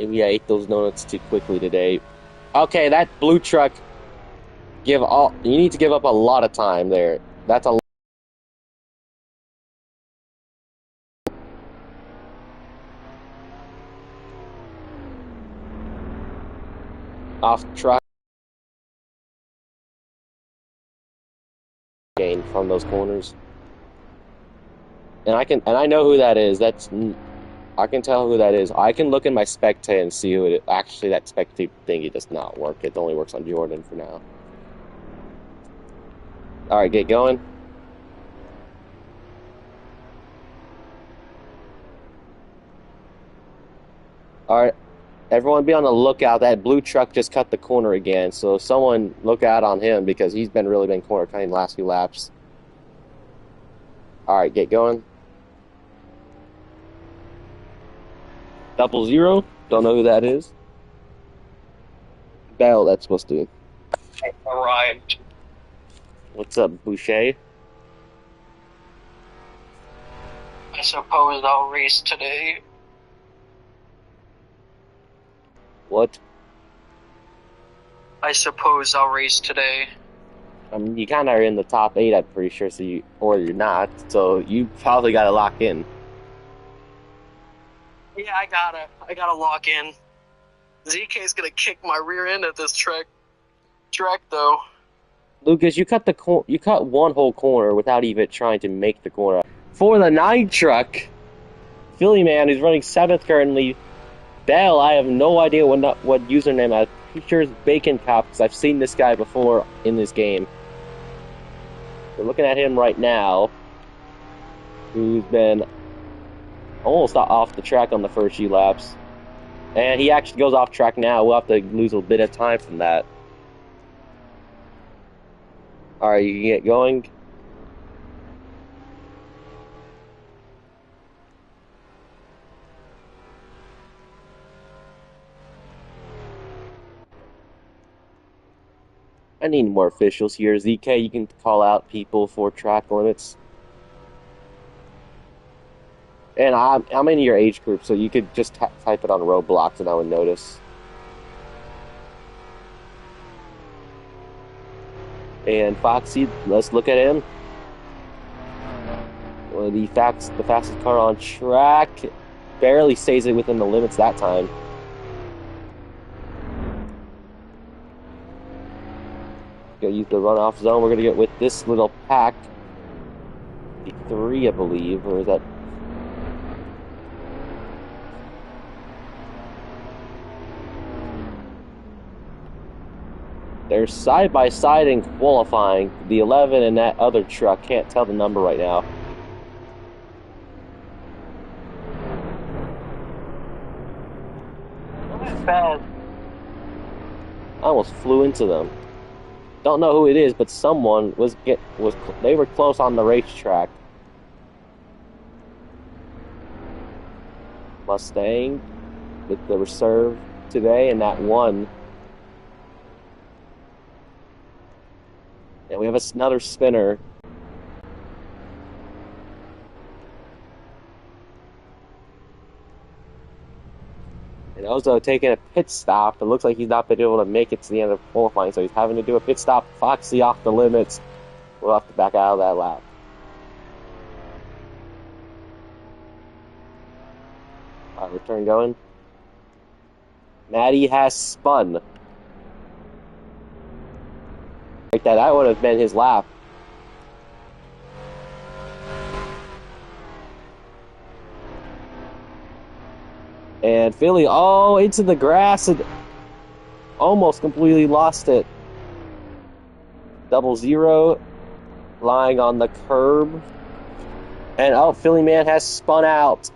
Maybe I ate those donuts too quickly today. Okay, that blue truck. You need to give up a lot of time there. That's a off truck gain from those corners. And I know who that is. I can tell who that is. I can look in my spectate and see who it is. Actually, that spectate thingy does not work. It only works on Jordan for now. All right, get going. All right, everyone be on the lookout. That blue truck just cut the corner again, so someone look out on him because he's been corner cutting the last few laps. All right, get going. 00. Don't know who that is. Bell, that's supposed to be. Arrived. What's up, Boucher? I suppose I'll race today. What? I suppose I'll race today. I mean, you kind of are in the top 8, I'm pretty sure, or you're not, so you probably got to lock in. Yeah, I gotta lock in. ZK's gonna kick my rear end at this track though. Lucas, you cut one whole corner without even trying to make the corner. For the 9 truck, Philly Man, who's running 7th currently. Bell, I have no idea what username. I'm pretty sure it's Bacon Cop because I've seen this guy before in this game. We're looking at him right now, who's been almost off the track on the first few laps. And he actually goes off track now. We'll have to lose a bit of time from that. Alright, you can get going. I need more officials here. ZK, you can call out people for track limits. And I'm in your age group, so you could just type it on Roblox and I would notice. And Foxy, let's look at him. One of the fastest car on track. Barely stays it within the limits that time. Gonna use the runoff zone. We're gonna get with this little pack. 3, I believe, or is that? They're side by side in qualifying. The 11 and that other truck. Can't tell the number right now. Bad. I almost flew into them. Don't know who it is, but someone they were close on the racetrack. Mustang with the reserve today, and that one. And we have another spinner. And Ozo taking a pit stop. It looks like he's not been able to make it to the end of qualifying, so he's having to do a pit stop. Foxy off the limits. We'll have to back out of that lap. Alright, return going. Maddie has spun. Like that would have been his lap. And Philly, into the grass and almost completely lost it. 00 lying on the curb. And Philly Man has spun out.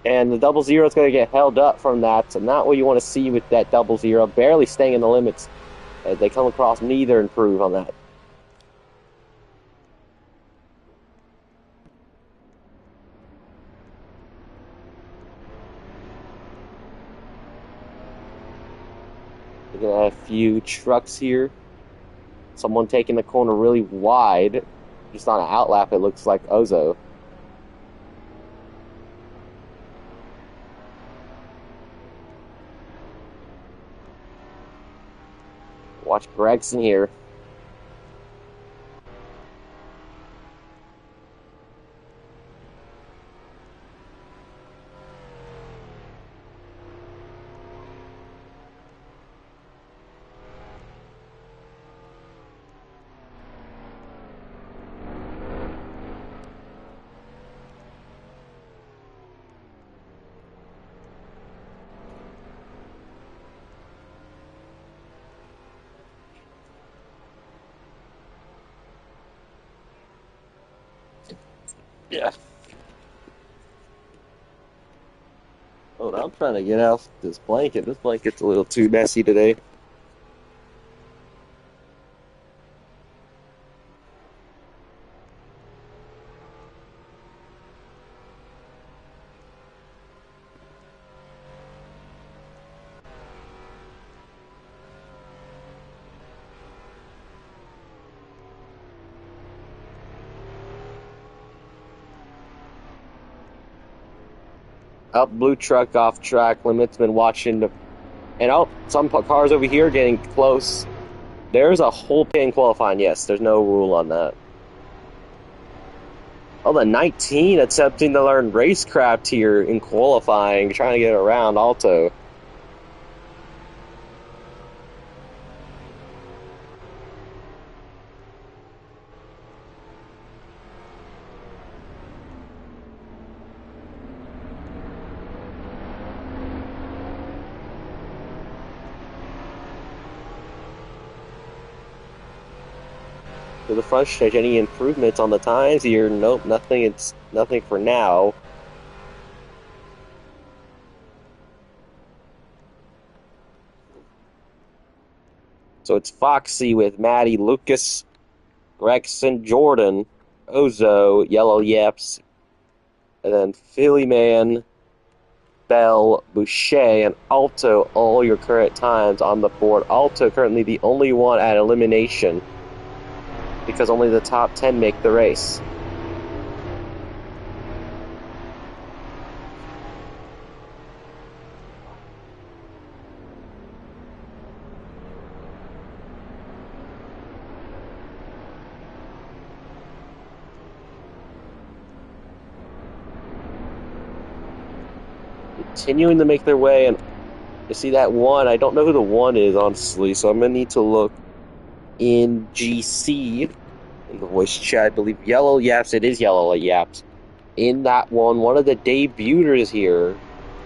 And the 00 is going to get held up from that. So not what you want to see with that 00. Barely staying in the limits. As they come across, neither improve on that. Looking at a few trucks here. Someone taking the corner really wide. Just on an outlap, it looks like Ozo. Watch Gregson here. Yeah. Oh, I'm trying to get out this blanket. This blanket's a little too messy today. Up blue truck off track. Limit's been watching and some cars over here getting close. There's a whole pin qualifying. Yes, there's no rule on that. Oh, the 19 attempting to learn racecraft here in qualifying, trying to get around Alto. To the front stretch, any improvements on the times here? Nope, nothing. It's nothing for now. So it's Foxy with Maddie, Lucas, Gregson, Jordan, Ozo, Yellow Yaps, and then Philly Man, Bell, Boucher, and Alto, all your current times on the board. Alto currently the only one at elimination, because only the top 10 make the race. Continuing to make their way, and you see that one. I don't know who the one is, honestly, so I'm going to need to look in GC, in the voice chat. I believe Yellow Yaps, it is Yellow Yaps. In that one of the debuters here.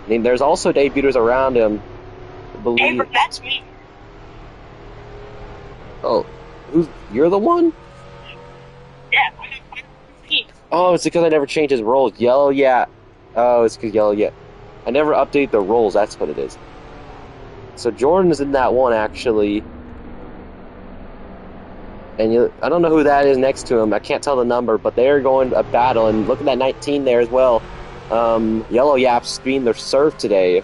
I mean, there's also debuters around him. I believe. Hey, but that's me. Oh, you're the one? Yeah. Oh, it's because I never changed his roles. Yellow Yap. Oh, it's because Yellow Yap. I never update the roles, that's what it is. So Jordan's in that one, actually. And I don't know who that is next to him. I can't tell the number, but they're going a battle. And look at that 19 there as well. Yellow Yaps being their serve today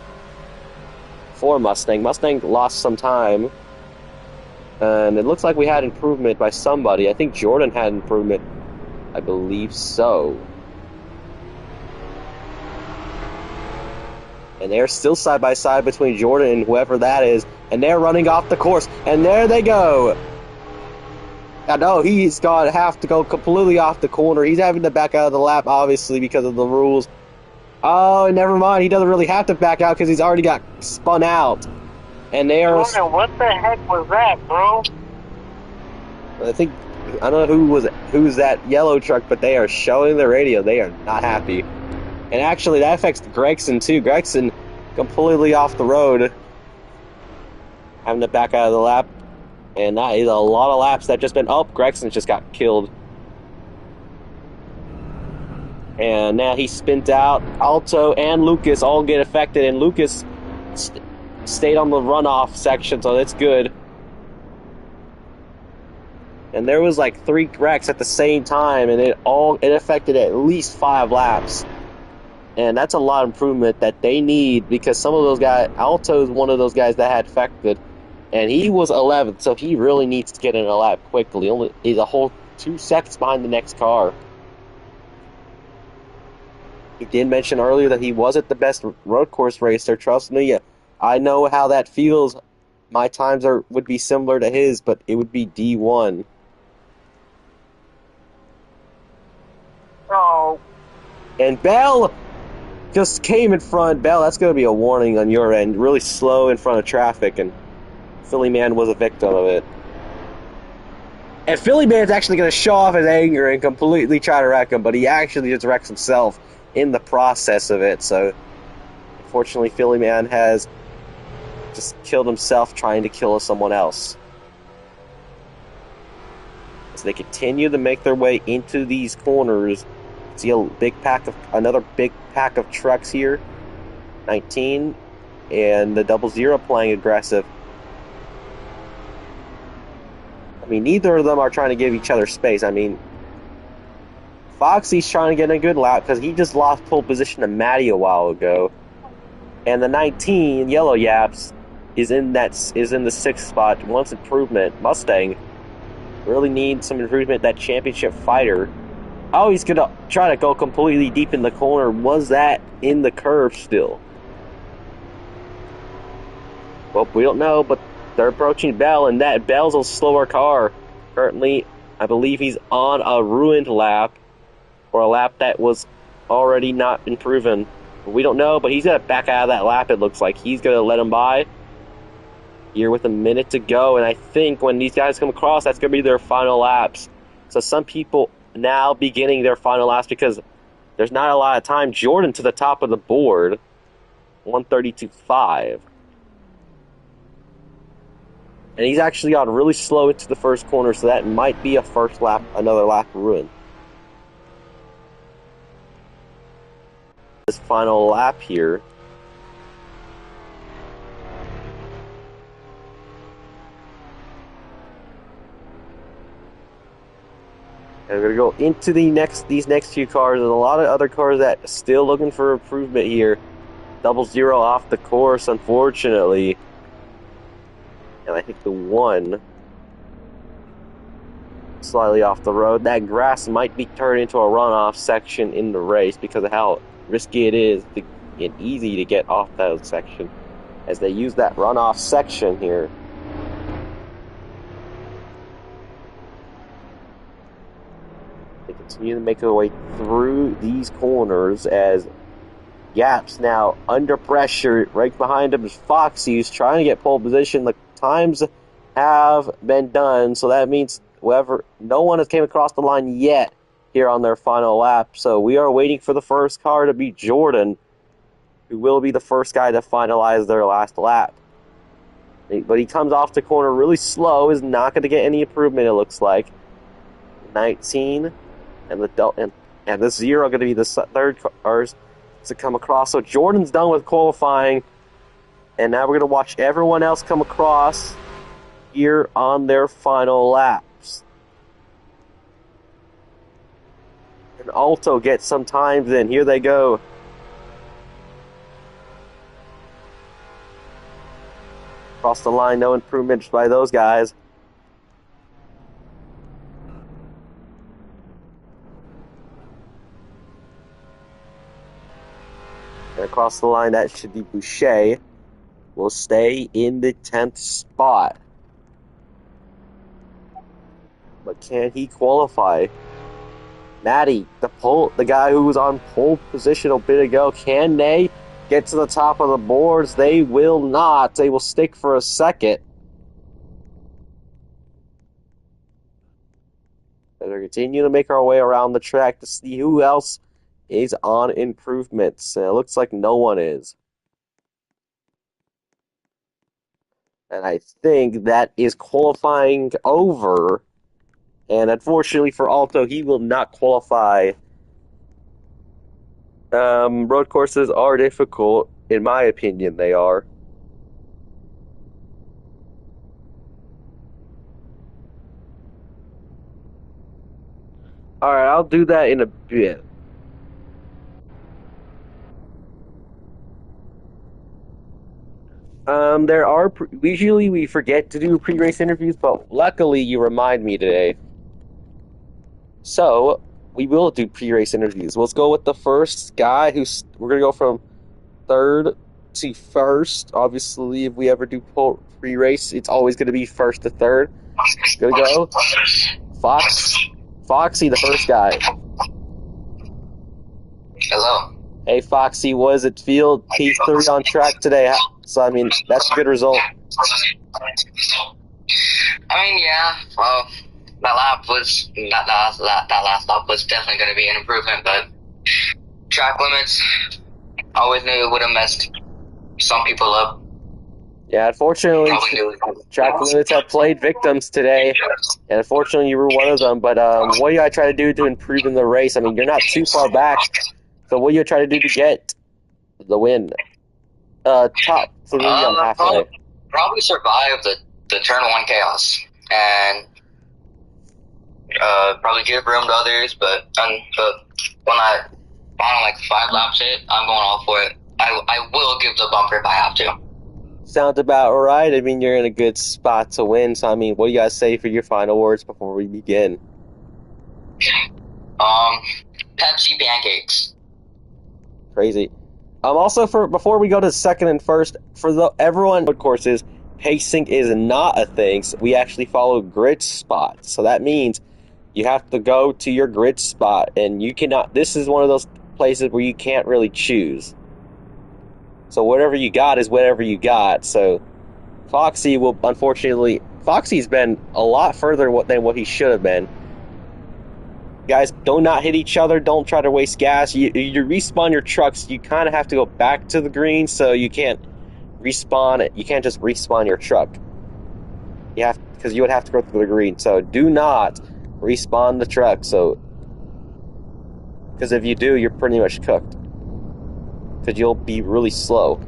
for Mustang. Mustang lost some time. And it looks like we had improvement by somebody. I think Jordan had improvement. I believe so. And they're still side by side between Jordan and whoever that is. And they're running off the course. And there they go. I know he's going to have to go completely off the corner. He's having to back out of the lap, obviously, because of the rules. Oh, never mind. He doesn't really have to back out because he's already got spun out. And they are... Jordan, what the heck was that, bro? I don't know who's that yellow truck, but they are showing the radio. They are not happy. And actually, that affects Gregson, too. Gregson completely off the road. Having to back out of the lap. And that is a lot of laps that just been... Oh, Gregson just got killed. And now he spins out. Alto and Lucas all get affected. And Lucas stayed on the runoff section, so that's good. And there was like 3 wrecks at the same time. And it affected at least 5 laps. And that's a lot of improvement that they need, because some of those guys, Alto's one of those guys that had affected, and he was 11th, so he really needs to get in a lap quickly. He's a whole 2 seconds behind the next car. He did mention earlier that he wasn't the best road course racer. Trust me, I know how that feels my times would be similar to his, but it would be D1. Oh, And Bell just came in front. Bell, that's going to be a warning on your end. Really slow in front of traffic, and Philly Man was a victim of it. And Philly Man's actually going to show off his anger and completely try to wreck him, but he actually just wrecks himself in the process of it. So, unfortunately, Philly Man has just killed himself trying to kill someone else. As they continue to make their way into these corners, see another big pack of trucks here. 19, and the 00 playing aggressive. I mean, neither of them are trying to give each other space. I mean, Foxy's trying to get a good lap because he just lost pole position to Matty a while ago. And the 19, Yellow Yaps, is in the 6th spot. Wants improvement. Mustang really needs some improvement. That championship fighter. Oh, he's going to try to go completely deep in the corner. Was that in the curve still? Well, we don't know, but they're approaching Bell, and that Bell's a slower car. Currently, I believe he's on a ruined lap, or a lap that was already not been proven. We don't know, but he's going to back out of that lap, it looks like. He's going to let him by here with a minute to go, and I think when these guys come across, that's going to be their final laps. So some people now beginning their final laps because there's not a lot of time. Jordan to the top of the board, 132.5. And he's actually gone really slow into the first corner, so that might be another lap ruin. This final lap here. And we're going to go into these next few cars. There's a lot of other cars that are still looking for improvement here. 00 off the course, unfortunately. And I think the 1 slightly off the road. That grass might be turned into a runoff section in the race because of how risky it is and easy to get off that section as they use that runoff section here. They continue to make their way through these corners as Yaps now under pressure. Right behind him is Foxy, who's trying to get pole position. The times have been done, so that means no one has came across the line yet here on their final lap. So we are waiting for the first car to be Jordan, who will be the first guy to finalize their last lap. But he comes off the corner really slow, is not going to get any improvement, it looks like. 19, and the 0 going to be the third cars to come across. So Jordan's done with qualifying, and now we're going to watch everyone else come across here on their final laps. And Alto gets some times in. Here they go. Across the line, no improvements by those guys. And across the line, that should be Boucher. Will stay in the 10th spot. But can he qualify? Matty, the guy who was on pole position a bit ago, can they get to the top of the boards? They will not. They will stick for a second. And we're continuing to make our way around the track to see who else is on improvements. And it looks like no one is. And I think that is qualifying over. And unfortunately for Alto, he will not qualify. Road courses are difficult. In my opinion, they are. Alright, I'll do that in a bit. Usually we forget to do pre-race interviews, but luckily you remind me today. So, we will do pre-race interviews. Let's go with the first guy we're going to go from third to first. Obviously, if we ever do pre-race, it's always going to be first to third. Gonna go. Foxy, the first guy. Hello. Hey, Foxy, was it field P3 on track today? So, I mean, that's a good result. I mean, yeah, well, that last lap was definitely going to be an improvement, but track limits, always knew it would have messed some people up. Yeah, unfortunately, track limits have played victims today, and unfortunately, you were one of them. But what do you try to do to improve in the race? I mean, you're not too far back, so what do you try to do to get the win? Top 3 on halfway. Probably survive the turn 1 chaos, and probably give room to others, but when I final like 5 laps hit, I'm going all for it. I will give the bumper if I have to. Sounds about right. I mean, you're in a good spot to win. So, I mean, what do you guys say for your final words before we begin? Pepsi pancakes. Crazy. Also, before we go to second and first, for everyone road courses, pacing is not a thing. So we actually follow grid spots. So that means you have to go to your grid spot, and you cannot. This is one of those places where you can't really choose. So whatever you got is whatever you got. So Foxy will, unfortunately, Foxy's been a lot further than what he should have been. Guys, do not hit each other. Don't try to waste gas. You respawn your trucks. You kind of have to go back to the green, so you can't respawn it. You can't just respawn your truck. You have, because you would have to go through the green. So do not respawn the truck. So, because if you do, you're pretty much cooked. Because you'll be really slow.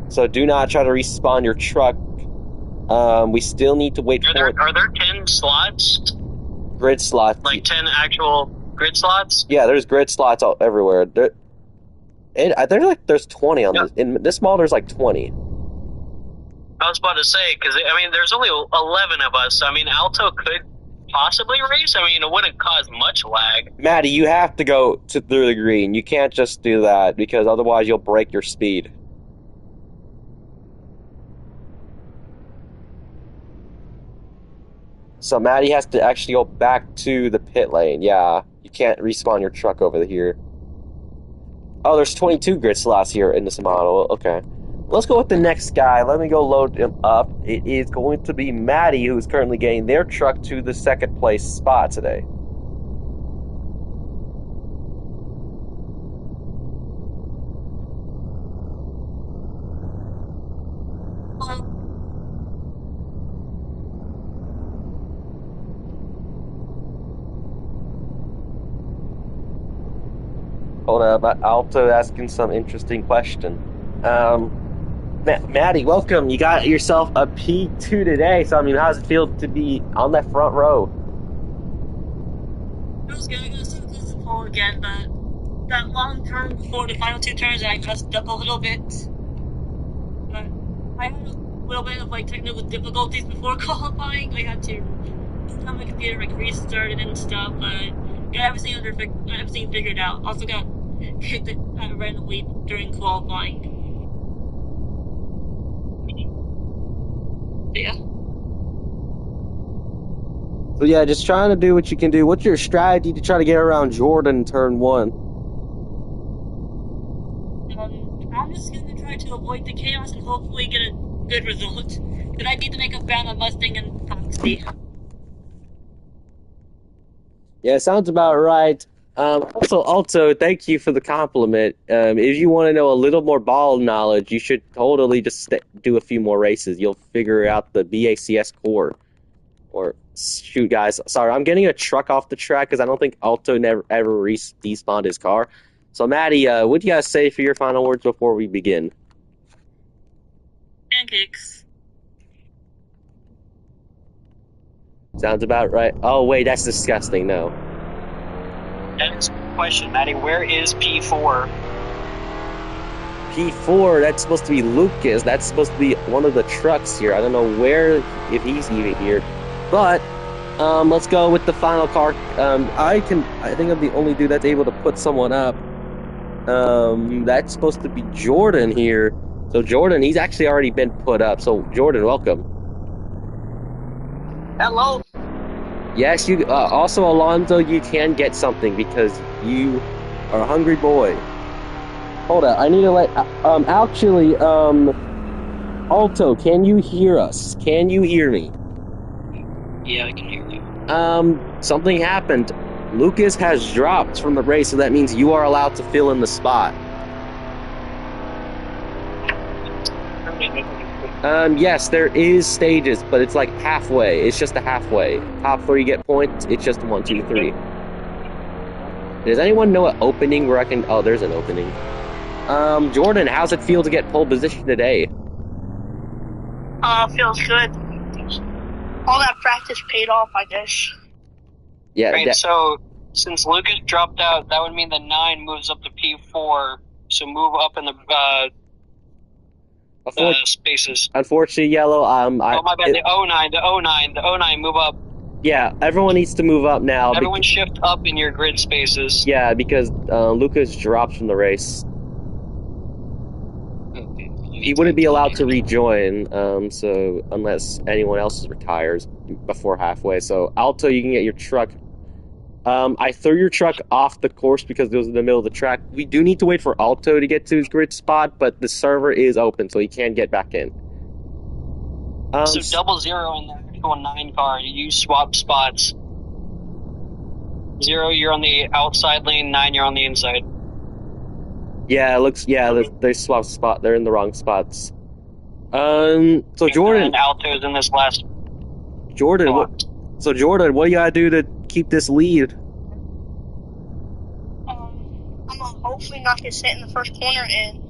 So do not try to respawn your truck. We still need to wait for... Are there 10 slots? Grid slots. Like 10 actual grid slots? Yeah, there's grid slots everywhere. There's 20 on this. In this mall, there's like 20. I was about to say, because, I mean, there's only 11 of us. I mean, Alto could possibly race. I mean, it wouldn't cause much lag. Maddie, you have to go through the green. You can't just do that, because otherwise you'll break your speed. So Maddie has to actually go back to the pit lane. Yeah, you can't respawn your truck over here. Oh, there's 22 grid slots here in this model. Okay. Let's go with the next guy. Let me go load him up. It is going to be Maddie, who's currently getting their truck to the second place spot today. Hold up, Alto asking some interesting question. Maddie, welcome. You got yourself a P2 today. So, I mean, how does it feel to be on that front row? Feels good. I got so close to the pole again, but that long turn before the final 2 turns, I messed up a little bit. But I had a little bit of like technical difficulties before qualifying. I had to have my computer like restarted and stuff, but got everything figured out. Also got hit randomly during qualifying. Yeah. So yeah, just trying to do what you can do. What's your strategy to try to get around Jordan turn 1? I'm just gonna try to avoid the chaos and hopefully get a good result. But I need to make up ground on Mustang and Foxy. Yeah, sounds about right. Also, thank you for the compliment. If you want to know a little more ball knowledge, you should totally just do a few more races. You'll figure out the BACS core. Or, shoot, guys. Sorry, I'm getting a truck off the track because I don't think Alto ever despawned his car. So, Maddie, what do you guys say for your final words before we begin? Pancakes. Sounds about right. Oh, wait, that's disgusting. No. That's a question, Maddie. Where is P4? P4, that's supposed to be Lucas. That's supposed to be one of the trucks here. I don't know if he's even here. But, let's go with the final car. I think I'm the only dude that's able to put someone up. That's supposed to be Jordan here. So Jordan, he's actually already been put up. So Jordan, welcome. Hello. Yes, you. Also, Alonzo, you can get something because you are a hungry boy. Hold up, I need to let. Actually, Alto, can you hear us? Can you hear me? Yeah, I can hear you. Something happened. Lucas has dropped from the race, so that means you are allowed to fill in the spot. Yes, there is stages, but it's like halfway. It's just a halfway. Top 3 get points. It's just 1, 2, 3. Does anyone know an opening where I can... Oh, there's an opening. Jordan, how's it feel to get pole position today? Feels good. All that practice paid off, I guess. Yeah. Right, so since Lucas dropped out, that would mean the 9 moves up to P4. So move up in the spaces. Unfortunately, Yellow. Oh my bad. The 09 move up. Yeah, everyone needs to move up now. Everyone shift up in your grid spaces. Yeah, because Lucas dropped from the race. Okay. He wouldn't be allowed to rejoin, so unless anyone else retires before halfway. So Alto, you can get your truck. I threw your truck off the course because it was in the middle of the track. We do need to wait for Alto to get to his grid spot, but the server is open, so he can get back in. So 00 in the actual 9 car, you swap spots. 0, you're on the outside lane. 9, you're on the inside. Yeah, it looks. Yeah, they swapped spot. They're in the wrong spots. So Jordan, And Alto's in this last. Jordan, what do you gotta do to keep this lead? I'm gonna hopefully not get set in the first corner, and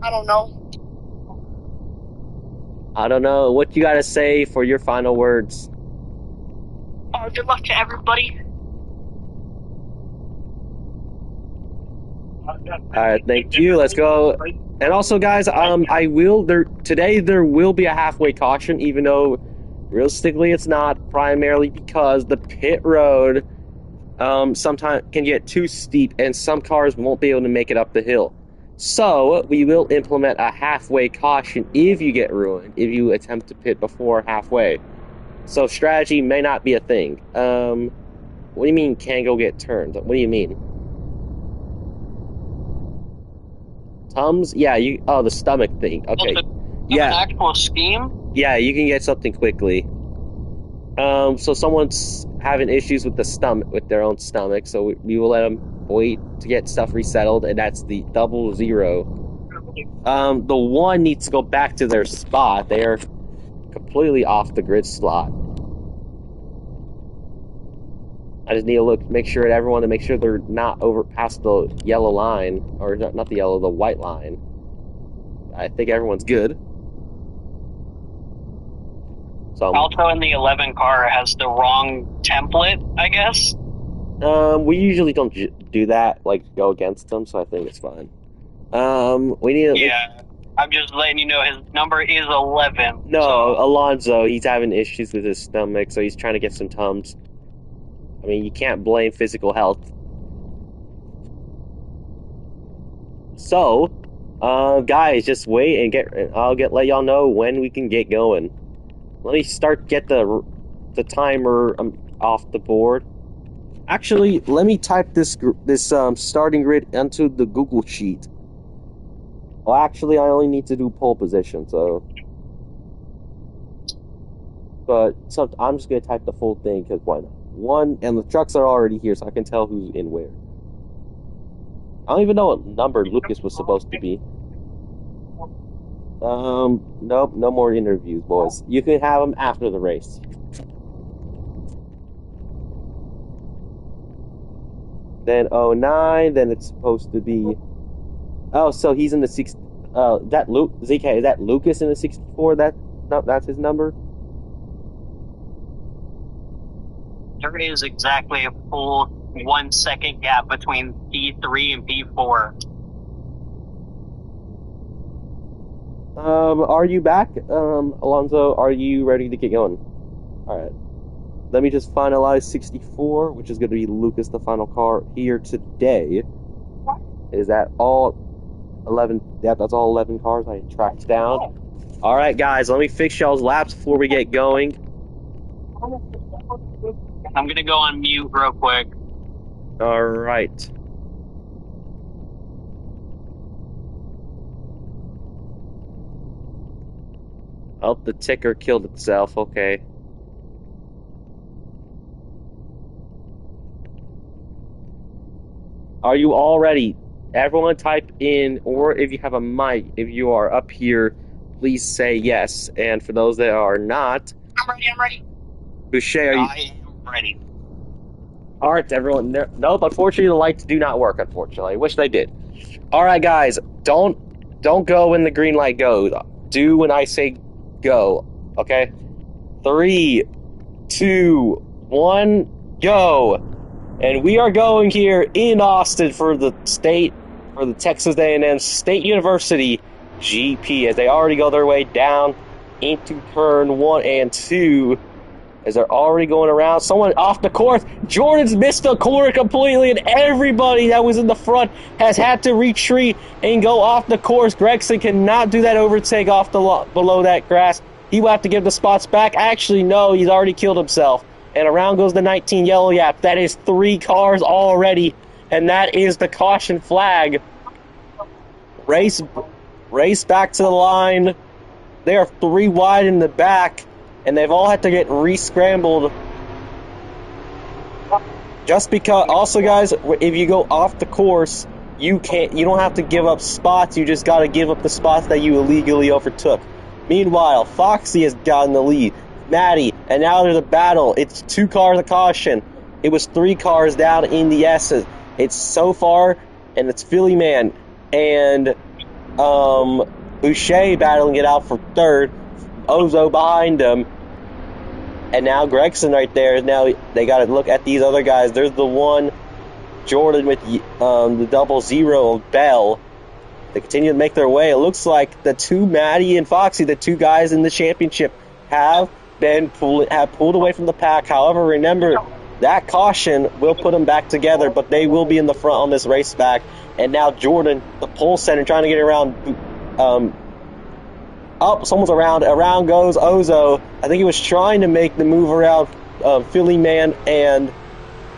I don't know. I don't know. What you gotta say for your final words? Good luck to everybody. Alright, thank you. Let's go. And also, guys, today there will be a halfway caution, even though realistically it's not, primarily because the pit road sometimes can get too steep and some cars won't be able to make it up the hill. So we will implement a halfway caution if you get ruined, if you attempt to pit before halfway. So strategy may not be a thing. What do you mean can't go get turned? What do you mean? Tums? Yeah, the stomach thing. Okay. Yeah. An actual scheme? Yeah, you can get something quickly. So someone's having issues with their own stomach, so we will let them wait to get stuff resettled, and that's the 00. The 1 needs to go back to their spot. They are completely off the grid slot. I just need to make sure at everyone to make sure they're not over past the yellow line, or not the yellow, the white line. I think everyone's good. So Alto in the 11 car has the wrong template, I guess. We usually don't do that, like go against them, so I think it's fine. We need. Yeah, I'm just letting you know his number is 11. No, so. Alonzo, he's having issues with his stomach, so he's trying to get some Tums. I mean, you can't blame physical health. So, guys, just wait and I'll let y'all know when we can get going. Let me get the timer off the board. Actually, let me type this starting grid into the Google Sheet. Well, actually, I only need to do pole position, so. But I'm just gonna type the full thing because why not? And the trucks are already here, so I can tell who's in where. I don't even know what number Lucas was supposed to be. Nope, no more interviews, boys. You can have them after the race. Then 09, then it's supposed to be... Oh, so he's in the 6... that ZK, is that Lucas in the 64? That's his number? There is exactly a full 1 second gap between P3 and P4. Are you back? Alonzo, are you ready to get going? Alright. Let me just finalize 64, which is going to be Lucas, the final car, here today. Is that all 11? Yeah, that's all 11 cars I tracked down. All right, guys, let me fix y'all's laps before we get going. I'm gonna go on mute real quick. All right. Oh, the ticker killed itself. Okay. Are you all ready? Everyone type in, or if you have a mic, if you are up here, please say yes. And for those that are not, I'm ready. Boucher, are you? I am ready. All right, everyone. Nope, unfortunately, the lights do not work. Unfortunately, I wish they did. All right, guys, don't go when the green light goes. Do when I say go. Okay. 3, 2, 1, go. And we are going here in Austin for the Texas A&M State University GP as they already go their way down into turn 1 and 2 as they're already going around. Someone off the course. Jordan's missed the corner completely, and everybody that was in the front has had to retreat and go off the course. Gregson cannot do that overtake off the below that grass. He will have to give the spots back. Actually, no, he's already killed himself. And around goes the 19 yellow yap. That is 3 cars already, and that is the caution flag. Race back to the line. They are 3 wide in the back, and they've all had to get re-scrambled. Just because, also guys, if you go off the course, you don't have to give up spots. You just got to give up the spots that you illegally overtook. Meanwhile, Foxy has gotten the lead. Maddie, and now there's a battle. It's 2 cars of caution. It was 3 cars down in the S's. It's so far, and it's Philly Man and Boucher battling it out for 3rd. Ozo behind him, and now Gregson right there. Now they got to look at these other guys. There's the one Jordan with the 00 of Bell. They continue to make their way. It looks like the 2 Maddie and Foxy, the 2 guys in the championship, have pulled away from the pack. However, remember that caution will put them back together, but they will be in the front on this race back. And now Jordan, the pole center, trying to get around. Someone's around. Around goes Ozo. I think he was trying to make the move around Philly Man and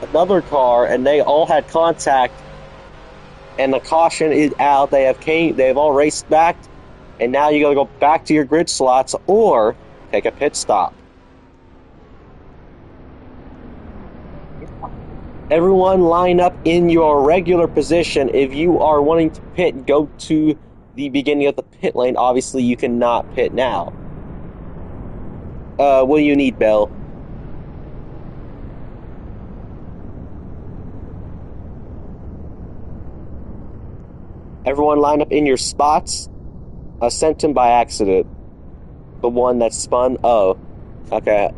another car, and they all had contact. And the caution is out. They've all raced back, and now you got to go back to your grid slots or take a pit stop. Everyone line up in your regular position. If you are wanting to pit, go to the beginning of the pit lane. Obviously, you cannot pit now. What do you need, Bell? Everyone line up in your spots. I sent him by accident. The one that spun. Oh, okay.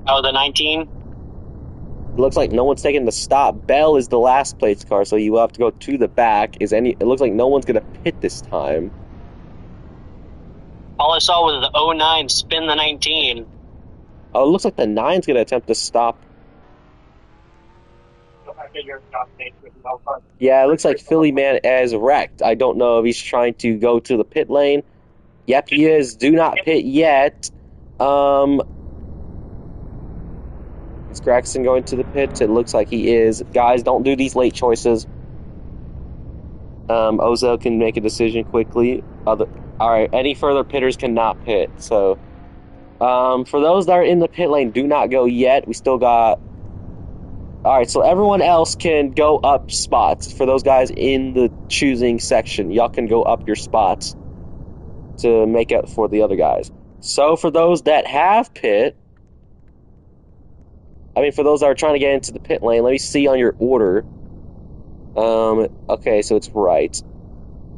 Oh, the 19? It looks like no one's taking the stop. Bell is the last place car, so you will have to go to the back. It looks like no one's gonna pit this time. All I saw was the 09 spin the 19. Oh, it looks like the 9's gonna attempt to stop. Yeah, it looks like Philly Man has wrecked. I don't know if he's trying to go to the pit lane. Yep, he is. Do not pit yet. Is Gregson going to the pit? It looks like he is. Guys, don't do these late choices. Ozo can make a decision quickly. Alright, any further pitters cannot pit. So, for those that are in the pit lane, do not go yet. We still got... Alright, so everyone else can go up spots. For those guys in the choosing section, y'all can go up your spots to make up for the other guys. So for those that have pit, for those that are trying to get into the pit lane, let me see on your order. Okay, so it's right.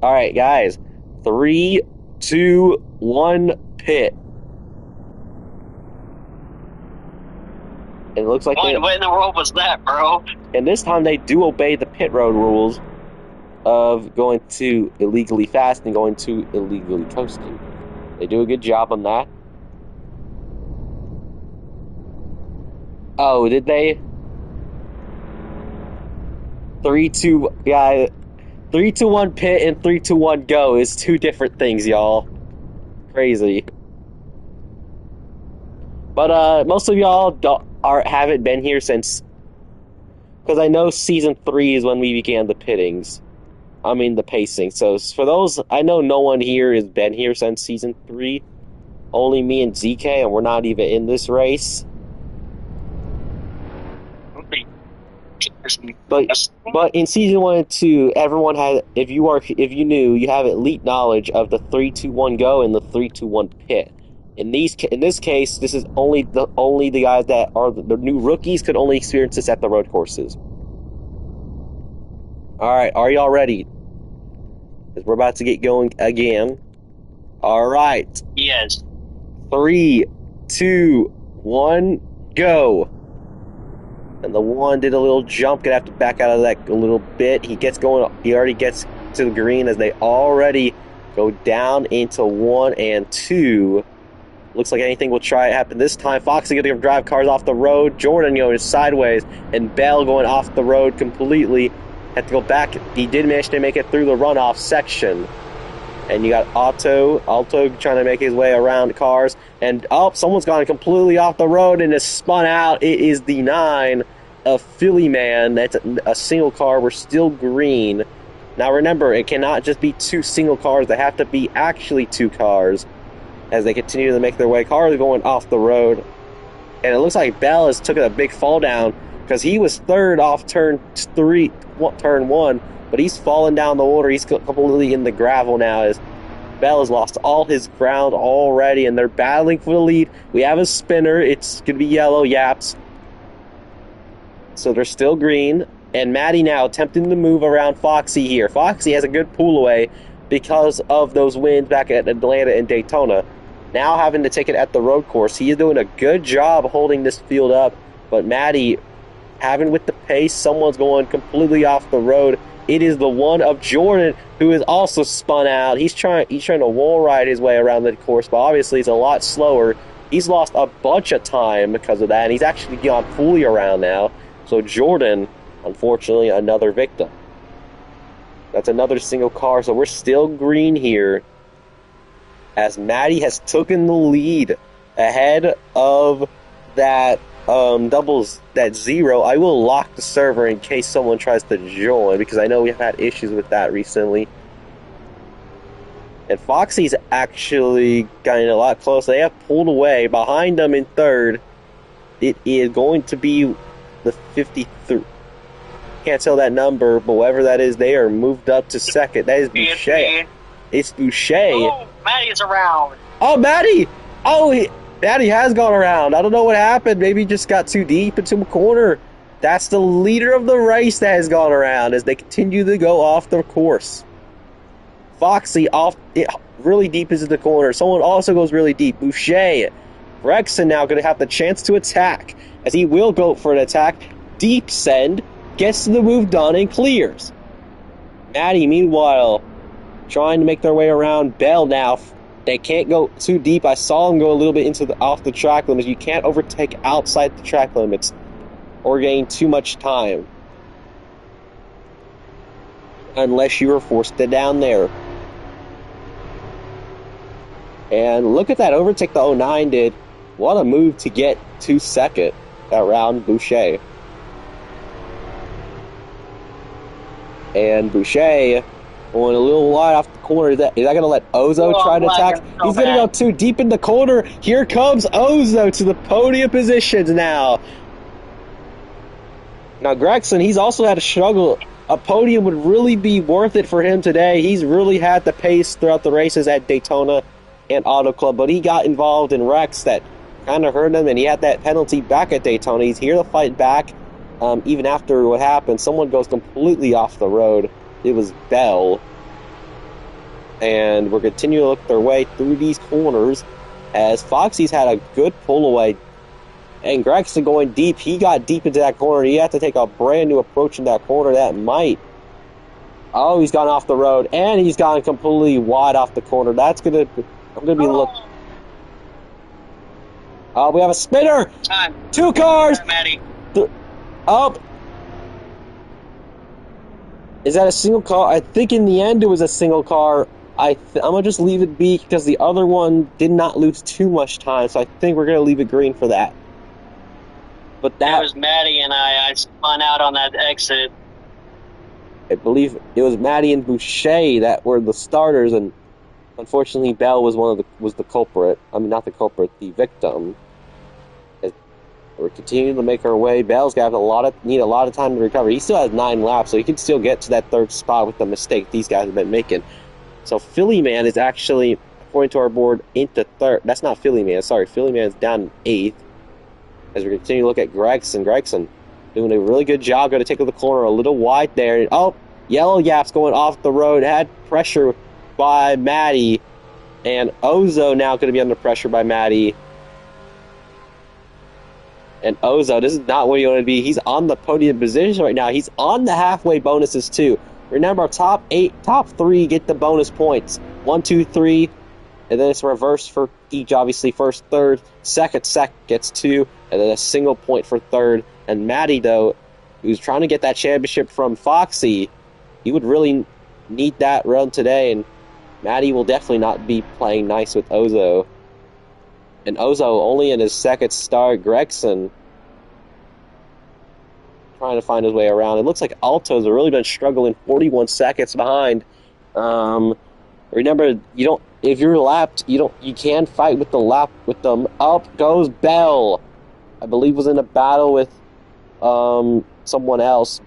Alright, guys. 3, 2, 1, pit. It looks like What in the world was that, bro? And this time they do obey the pit road rules of going to illegally fast and going to illegally coasting. They do a good job on that. Oh, did they? Yeah, 3-2-1 pit and 3-2-1 go is two different things, y'all. Crazy. But most of y'all haven't been here since, because I know season 3 is when we began the pittings. I mean the pacing. So for those, I know no one here has been here since season 3. Only me and ZK, and we're not even in this race. But in season 1 and 2, everyone had, if you knew, you have elite knowledge of the 3-2-1 go and the 3-2-1 pit. In this case, this is only the guys that are the new rookies could only experience this at the road courses. All right, are y'all ready? Because we're about to get going again. All right. Yes. 3, 2, 1, go. And the one did a little jump. Gonna have to back out of that a little bit. He gets going. He already gets to the green as they already go down into 1 and 2. Looks like anything will try to happen this time. Foxy gonna drive cars off the road. Jordan going sideways, and Bell going off the road completely. Had to go back. He did manage to make it through the runoff section. And you got Alto trying to make his way around cars. And, someone's gone completely off the road and is spun out. It is the 9 of Philly Man. That's a single car. We're still green. Now, remember, it cannot just be 2 single cars. They have to be actually 2 cars as they continue to make their way. Cars are going off the road. And it looks like Bell has took a big fall down because he was third off turn 1. But he's fallen down the water. He's completely in the gravel now as Bell has lost all his ground already, and they're battling for the lead. We have a spinner. It's going to be yellow, Yaps. So they're still green. And Maddie now attempting to move around Foxy here. Foxy has a good pull away because of those wins back at Atlanta and Daytona. Now having to take it at the road course. He is doing a good job holding this field up. But Maddie, having with the pace, someone's going completely off the road. It is the 1 of Jordan, who is also spun out. He's trying to wall ride his way around the course, but obviously he's a lot slower. He's lost a bunch of time because of that, and he's actually gone fully around now. So Jordan, unfortunately, another victim. That's another single car, so we're still green here as Maddie has taken the lead ahead of that doubles, that 0. I will lock the server in case someone tries to join, because I know we've had issues with that recently. And Foxy's actually gotten a lot closer. They have pulled away. Behind them in third, it is going to be the 53. Can't tell that number, but whatever that is, they are moved up to second. That is Boucher. It's Boucher. Oh, Maddie's around. Oh, Maddie! Maddie has gone around. I don't know what happened. Maybe he just got too deep into a corner. That's the leader of the race that has gone around as they continue to go off the course. Foxy off really deep into the corner. Someone also goes really deep. Boucher. Rexon now going to have the chance to attack as he will go for an attack. Deep send. Gets the move done and clears. Maddie, meanwhile, trying to make their way around. Bell now. They can't go too deep. I saw them go a little bit off the track limits. You can't overtake outside the track limits or gain too much time unless you are forced to down there. And look at that overtake the 09 did. What a move to get to second around Boucher. And Boucher going a little wide off the corner. Is that going to let Ozo try to attack? He's going to go too deep in the corner. Here comes Ozo to the podium positions now. Now, Gregson, he's also had a struggle. A podium would really be worth it for him today. He's really had the pace throughout the races at Daytona and Auto Club, but he got involved in wrecks that kind of hurt him, and he had that penalty back at Daytona. He's here to fight back. Even after what happened, someone goes completely off the road. It was Bell. And we're continuing to look their way through these corners as Foxy's had a good pull away. And Gregson going deep. He got deep into that corner. He had to take a brand new approach in that corner. That might. Oh, he's gone off the road. And he's gone completely wide off the corner. That's going to. I'm going to be looking. Oh, we have a spinner. Time. 2 cars. Maddie. Oh. Is that a single car? I think in the end it was a single car. I'm going to just leave it be because the other one did not lose too much time, so I think we're going to leave it green for that. But that was Maddie and I spun out on that exit. I believe it was Maddie and Boucher that were the starters, and unfortunately Bell was the culprit. I mean, not the culprit, the victim. We're continuing to make our way. Bell's got need a lot of time to recover. He still has 9 laps, so he can still get to that 3rd spot with the mistake these guys have been making. So Philly Man is actually, according to our board, into 3rd. That's not Philly Man. Sorry, Philly Man is down in 8th. As we continue to look at Gregson. Gregson doing a really good job. Going to take the corner a little wide there. Oh, Yellow Yap's going off the road. Had pressure by Maddie. And Ozo now going to be under pressure by Maddie. And Ozo, this is not where you want to be. He's on the podium position right now. He's on the halfway bonuses too. Remember, top 3 get the bonus points. 1, 2, 3, and then it's reversed for each. Obviously, first, third, second gets 2, and then a single point for 3rd. And Maddie, though, who's trying to get that championship from Foxy, he would really need that run today. And Maddie will definitely not be playing nice with Ozo. And Ozo only in his 2nd start. Gregson trying to find his way around. It looks like Altos have really been struggling, 41 seconds behind. Remember, if you're lapped, you can fight with the lap with them. Up goes Bell. I believe was in a battle with someone else.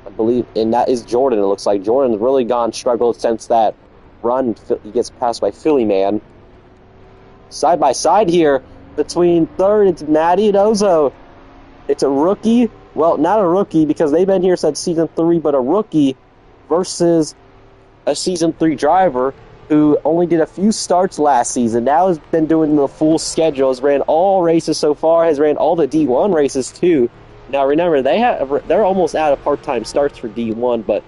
I believe, and that is Jordan. It looks like Jordan's really struggled since that run. He gets passed by Philly Man. Side by side here between 3rd, it's Maddie and Ozo. It's a rookie. Well, not a rookie because they've been here since Season 3, but a rookie versus a Season 3 driver who only did a few starts last season. Now has been doing the full schedule, has ran all races so far, has ran all the D1 races too. Now remember, they're almost out of part-time starts for D1, but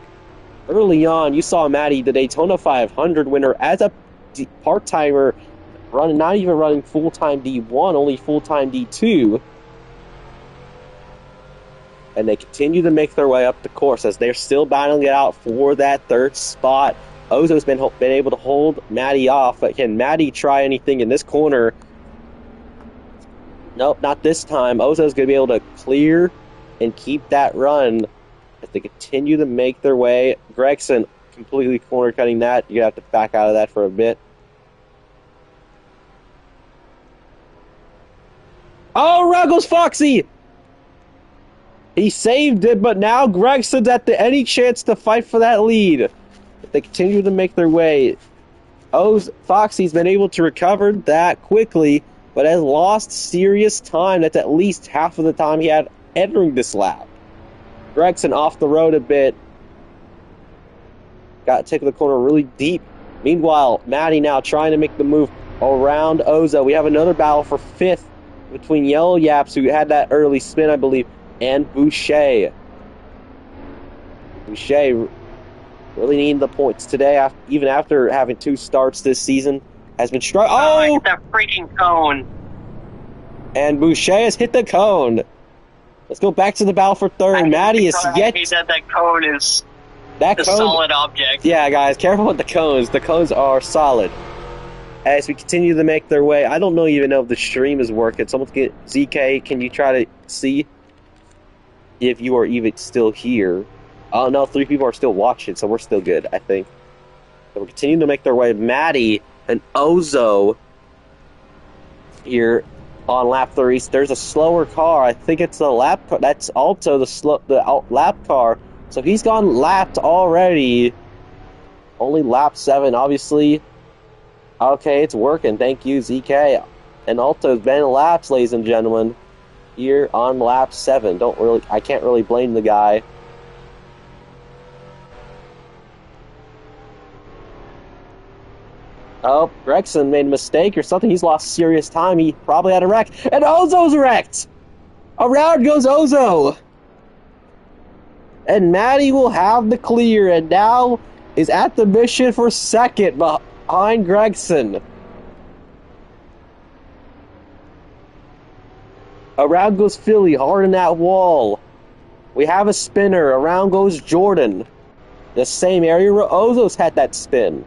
early on, you saw Maddie, the Daytona 500 winner, as a part-timer, not even running full-time D1, only full-time D2. And they continue to make their way up the course as they're still battling it out for that 3rd spot. Ozo's been able to hold Maddie off, but can Maddie try anything in this corner? Nope, not this time. Ozo's going to be able to clear and keep that run as they continue to make their way. Gregson completely corner cutting that. You're going to have to back out of that for a bit. Oh, around goes Foxy! He saved it, but now Gregson's at any chance to fight for that lead. They continue to make their way. Foxy's been able to recover that quickly, but has lost serious time. That's at least half of the time he had entering this lap. Gregson off the road a bit. Got to take the corner really deep. Meanwhile, Maddie now trying to make the move around Ozo. We have another battle for 5th between Yellow Yaps, who had that early spin, I believe, and Boucher. Boucher really needing the points today, even after having 2 starts this season. Has been struggling. Oh, hit that freaking cone. And Boucher has hit the cone. Let's go back to the battle for 3rd. Maddie is yet. He said that cone is a solid object. Yeah, guys, careful with the cones. The cones are solid. As we continue to make their way, I don't even know if the stream is working. Someone get ZK. Can you try to see if you are even still here? Oh no, 3 people are still watching, so we're still good, I think. So we're continuing to make their way. Maddie and Ozo here on lap 3. There's a slower car. I think it's a lap car. That's Alto, the lap car. So he's gone lapped already. Only lap 7, obviously. Okay, it's working. Thank you, ZK. And Alto's been laps, ladies and gentlemen, here on lap 7. I can't really blame the guy. Oh, Gregson made a mistake or something. He's lost serious time. He probably had a wreck. And Ozo's wrecked! Around goes Ozo! And Maddie will have the clear and now is at the mission for 2nd behind Gregson. Around goes Philly, hard in that wall. We have a spinner. Around goes Jordan. The same area where Ozo's had that spin.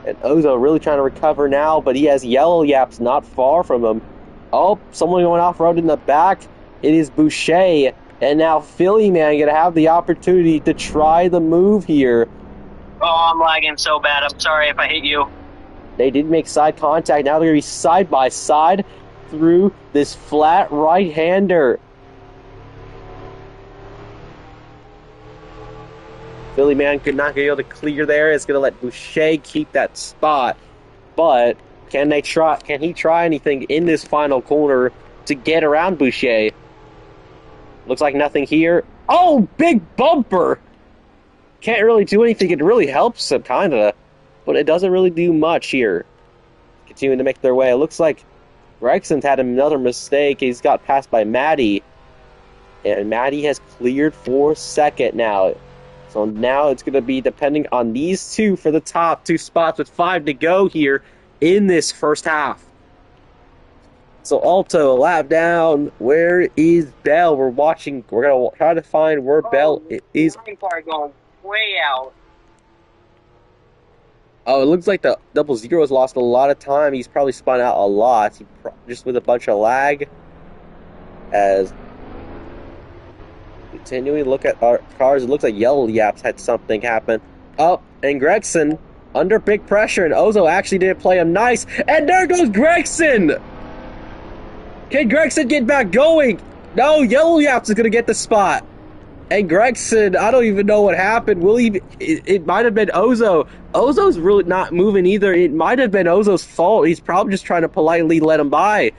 And Ozo really trying to recover now, but he has Yellow Yaps not far from him. Oh, someone going off-road in the back. It is Boucher. And now Philly Man going to have the opportunity to try the move here. Oh, I'm lagging so bad. I'm sorry if I hit you. They did make side contact. Now they're going to be side by side through this flat right-hander. Philly Man could not be able to clear there. It's going to let Boucher keep that spot. But can he try anything in this final corner to get around Boucher? Looks like nothing here. Oh, big bumper! Can't really do anything. It really helps him, kind of. But it doesn't really do much here. Continuing to make their way. It looks like Gregson's had another mistake. He's got passed by Maddie. And Maddie has cleared for second now. So now it's going to be depending on these two for the top two spots with 5 to go here in this first half. So Alto, a lap down. Where is Bell? We're watching. We're going to try to find where Bell is. Car going way out. Oh, it looks like the 00 has lost a lot of time. He's probably spun out a lot. Just with a bunch of lag. As continuing to look at our cars, it looks like Yellow Yaps had something happen. Oh, and Gregson under big pressure, and Ozo actually did play him nice. And there goes Gregson! Can Gregson get back going? No, Yellow Yaps is going to get the spot. And Gregson, I don't even know what happened. It might have been Ozo. Ozo's really not moving either. It might have been Ozo's fault. He's probably just trying to politely let him by.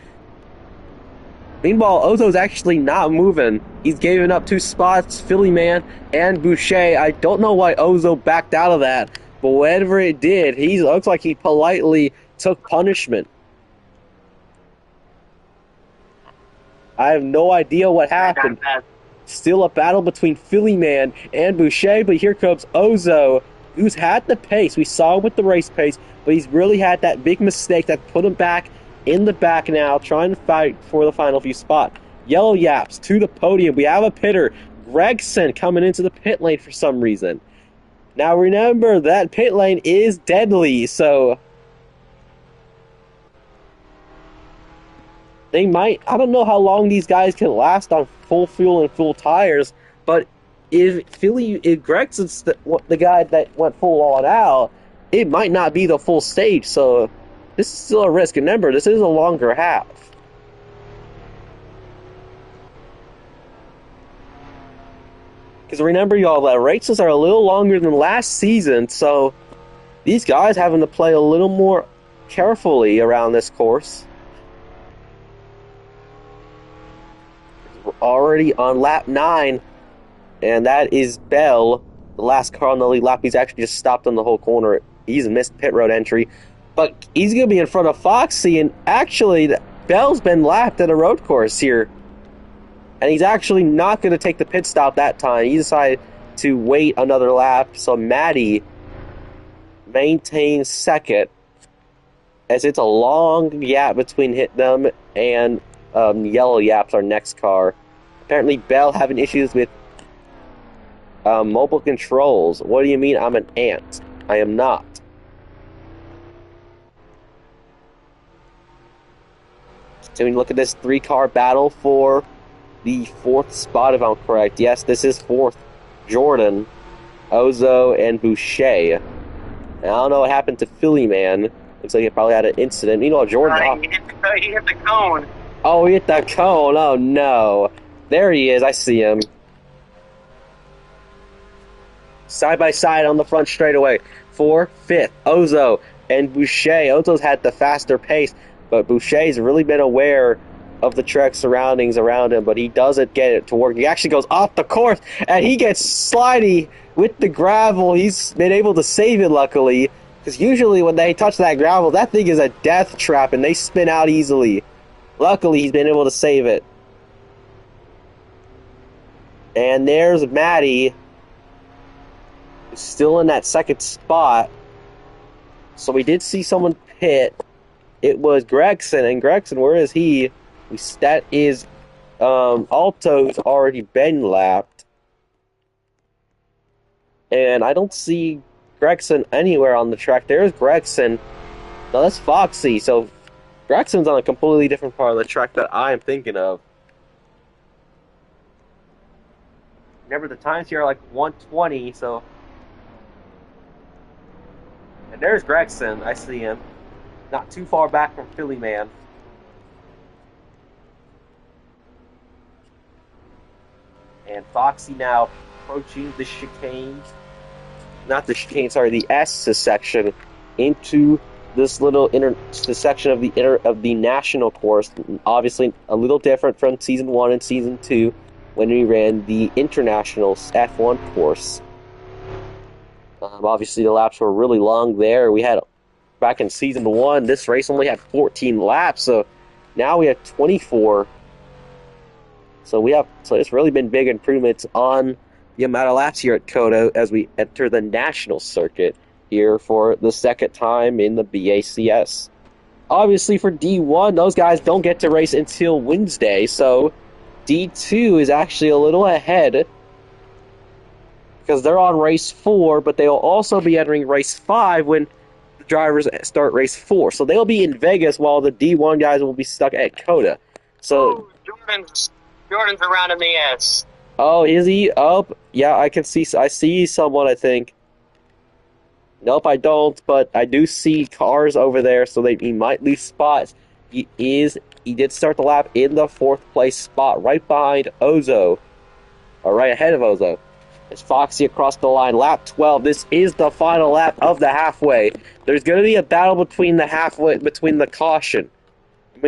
Meanwhile, Ozo's actually not moving. He's giving up 2 spots, Philly Man and Boucher. I don't know why Ozo backed out of that, but whatever it did, he looks like he politely took punishment. I have no idea what happened. Still a battle between Philly Man and Boucher, but here comes Ozo, who's had the pace. We saw him with the race pace, but he's really had that big mistake that put him back in the back now, trying to fight for the final few spot. Yellow Yaps to the podium. We have a pitter, Gregson, coming into the pit lane for some reason. Now remember, that pit lane is deadly, so they might, I don't know how long these guys can last on full fuel and full tires, but if Gregson's the guy that went full on out, it might not be the full stage, so this is still a risk. Remember, this is a longer half. Because remember, y'all, that races are a little longer than last season, so these guys having to play a little more carefully around this course. We're already on lap 9, and that is Bell, the last car on the lead lap. He's actually just stopped on the whole corner. He's missed pit road entry. But he's going to be in front of Foxy, and actually, Bell's been lapped at a road course here. And he's actually not going to take the pit stop that time. He decided to wait another lap, so Maddie maintains second, as it's a long gap between them and Yellow Yaps, our next car. Apparently, Bell having issues with mobile controls. What do you mean I'm an ant? I am not. So we look at this 3-car battle for the 4th spot, if I'm correct. Yes, this is 4th. Jordan, Ozo, and Boucher. And I don't know what happened to Philly Man. Looks like he probably had an incident. You know, Jordan. He hit the cone. Oh, he hit the cone. Oh, no. There he is. I see him. Side by side on the front straightaway. 4th, 5th. Ozo and Boucher. Ozo's had the faster pace, but Boucher's really been aware of the track surroundings around him, but he doesn't get it to work. He actually goes off the course, and he gets slidey with the gravel. He's been able to save it, luckily, because usually when they touch that gravel, that thing is a death trap, and they spin out easily. Luckily, he's been able to save it. And there's Maddie, still in that 2nd spot. So we did see someone pit. It was Gregson, and Gregson, where is he? That is Alto's already been lapped. and I don't see Gregson anywhere on the track. There's Gregson. No, that's Foxy. So Gregson's on a completely different part of the track that I am thinking of. Remember, the times here are like 1:20, so... And there's Gregson. I see him. Not too far back from Philly Man. And Foxy now approaching the chicane. Not the chicane, sorry, the S section into this little the section of the national course. Obviously, a little different from season 1 and season 2 when we ran the international F1 course. Obviously, the laps were really long there. We had back in season 1, this race only had 14 laps, so now we have 24. So it's really been big improvements on the amount of laps here at COTA as we enter the national circuit here for the second time in the BACS. Obviously for D1, those guys don't get to race until Wednesday, so D2 is actually a little ahead because they're on race 4, but they'll also be entering race 5 when the drivers start race 4. So they'll be in Vegas while the D1 guys will be stuck at COTA. So Jordan's around in the S. Oh, is he? Oh, yeah, I see someone, I think. Nope, I don't, but I do see cars over there, so he might lose spots. He did start the lap in the 4th place spot, right behind Ozo. Or right ahead of Ozo. It's Foxy across the line, lap 12. This is the final lap of the halfway. There's going to be a battle between the caution.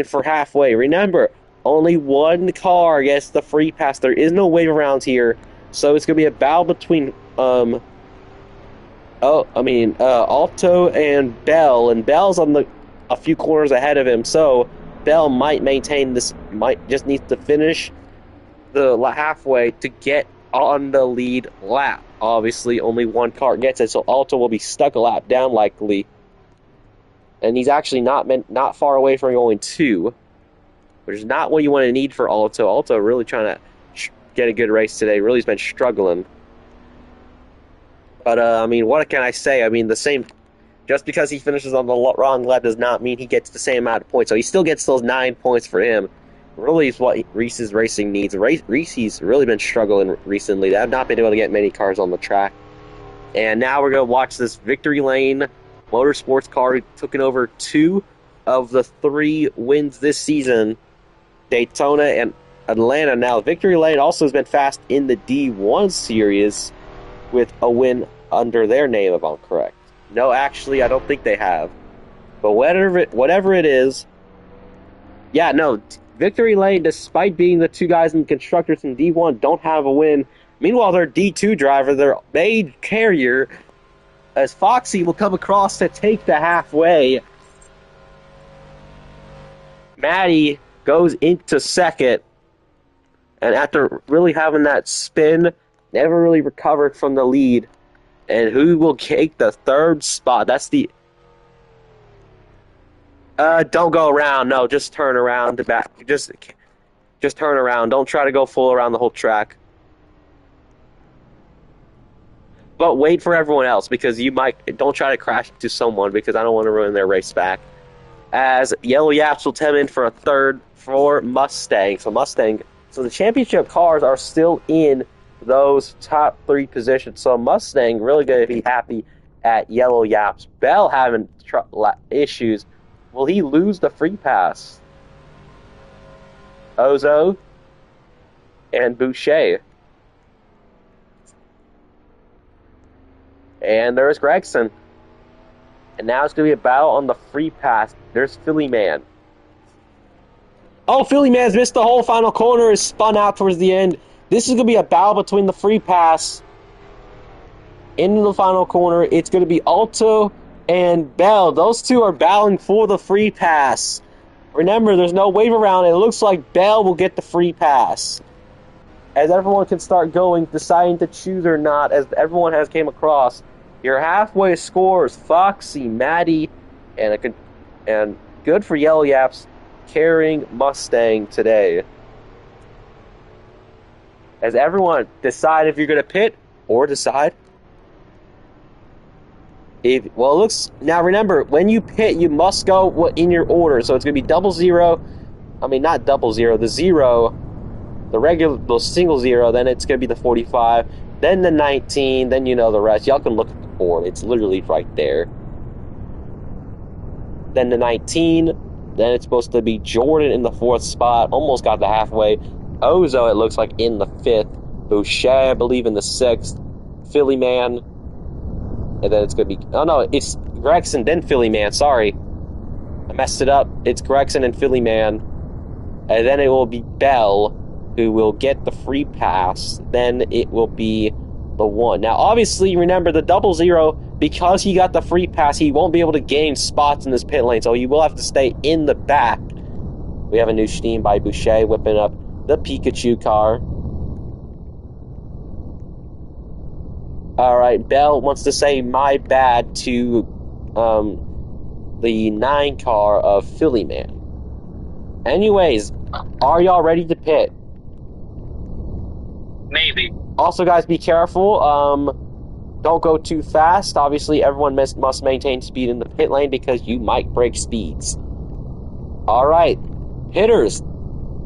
For halfway. Remember, only one car gets the free pass. There is no wave around here, so it's going to be a battle between Alto and Bell, and Bell's on a few corners ahead of him, so Bell might maintain this. Might just need to finish the halfway to get on the lead lap. Obviously, only one car gets it, so Alto will be stuck a lap down likely, and he's actually not far away from going 2. Which is not what you want to need for Alto. Alto really trying to get a good race today. Really has been struggling. But, what can I say? Just because he finishes on the wrong lap does not mean he gets the same amount of points. So he still gets those 9 points for him. Really is what Reese's Racing needs. Reese's really been struggling recently. They have not been able to get many cars on the track. And now we're going to watch this Victory Lane Motorsports car taking over 2 of the 3 wins this season. Daytona and Atlanta. Now, Victory Lane also has been fast in the D1 series with a win under their name, if I'm correct. No, actually, I don't think they have. But whatever it is, yeah, no, Victory Lane, despite being the 2 guys in constructors in D1, don't have a win. Meanwhile, their D2 driver, their main carrier, as Foxy will come across to take the halfway. Maddie goes into second, and after really having that spin, never really recovered from the lead. And who will take the 3rd spot? That's the... don't go around. No, just turn around the back. Just turn around. Don't try to go full around the whole track. But wait for everyone else, because don't try to crash into someone, because I don't want to ruin their race back. As Yellow Yaps will come in for a 3rd for Mustang. So the championship cars are still in those top 3 positions. So Mustang really going to be happy at Yellow Yaps. Bell having issues. Will he lose the free pass? Ozo and Boucher. And there's Gregson. And now it's going to be a battle on the free pass. There's Philly Man. Oh, Philly Man's missed the whole final corner. Is spun out towards the end. This is going to be a battle between the free pass into the final corner. It's going to be Alto and Bell. Those 2 are battling for the free pass. Remember, there's no wave around. It looks like Bell will get the free pass. As everyone can start going, deciding to choose or not, as everyone has came across. Your halfway scores, Foxy, Maddie, and good for Yellow Yaps, carrying Mustang today. As everyone decide if you're going to pit or decide Well, it looks now. Remember, when you pit, you must go in your order. So it's gonna be 00. I mean, not 00. The 0, the single 0. Then it's gonna be the 45. Then the 19. Then you know the rest. Y'all can look at the board. It's literally right there. Then the 19. Then it's supposed to be Jordan in the 4th spot. Almost got the halfway. Ozo, it looks like, in the 5th. Boucher, I believe, in the 6th. Philly Man. And then it's going to be... Oh, no, it's Gregson, then Philly Man. Sorry. I messed it up. It's Gregson and Philly Man. And then it will be Bell, who will get the free pass. Then it will be the 1. Now, obviously, remember, the 00, because he got the free pass, he won't be able to gain spots in this pit lane, so he will have to stay in the back. We have a new Steam by Boucher whipping up the Pikachu car. Alright, Bell wants to say my bad to the 9 car of Philly Man. Anyways, are y'all ready to pit? Maybe. Also, guys, be careful. Don't go too fast. Obviously, everyone must maintain speed in the pit lane because you might break speeds. Alright, hitters.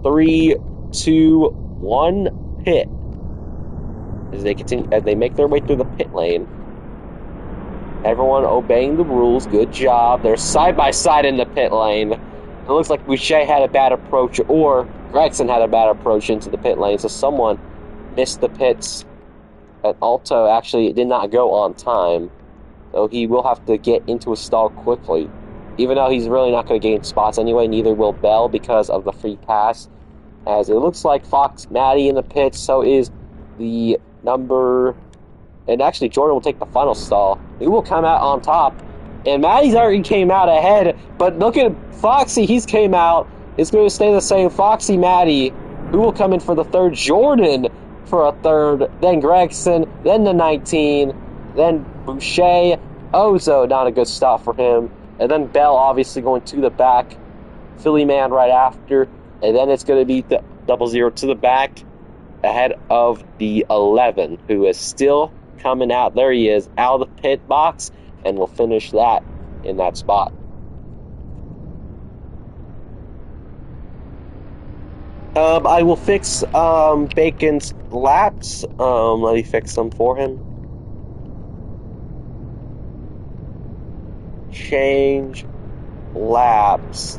3, 2, 1, pit. As they make their way through the pit lane. Everyone obeying the rules. Good job. They're side by side in the pit lane. It looks like Boucher had a bad approach, or Gregson had a bad approach into the pit lane, so someone missed the pits. And Alto actually did not go on time, so he will have to get into a stall quickly. Even though he's really not going to gain spots anyway, neither will Bell because of the free pass. As it looks like Fox Maddie in the pits, so is the number... And actually, Jordan will take the final stall. He will come out on top. And Maddie's already came out ahead, but look at Foxy, he's came out. It's going to stay the same. Foxy Maddie, who will come in for the 3rd. Jordan for a 3rd. Then Gregson, then the 19. Then Boucher. Ozo, not a good stop for him. And then Bell obviously going to the back. Philly Man right after. And then it's going to be the 00 to the back ahead of the 11, who is still coming out. There he is, out of the pit box, and we'll finish that in that spot. I will fix Bacon's laps. Let me fix them for him. Change laps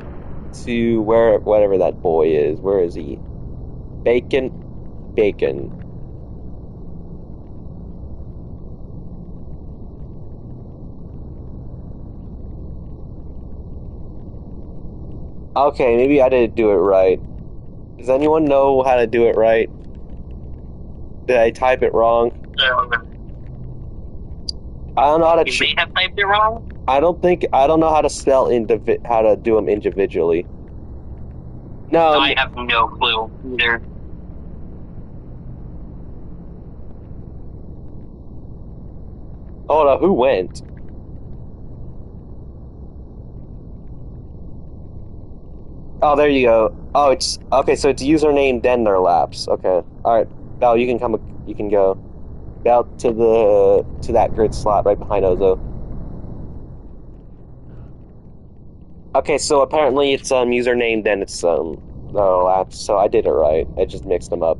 to whatever that boy is. Where is he? Bacon. Okay, maybe I didn't do it right. Does anyone know how to do it right? Did I type it wrong? I don't know how to. You may have typed it wrong. I don't know how to spell how to do them individually. No, I have no clue either. Hold on, who went? Oh, there you go. Oh, it's okay. So it's username then their laps. Okay. All right, Bell, you can come. You can go. Bell to that grid slot right behind Ozo. Okay, so apparently it's username then it's laps. So I did it right. I just mixed them up.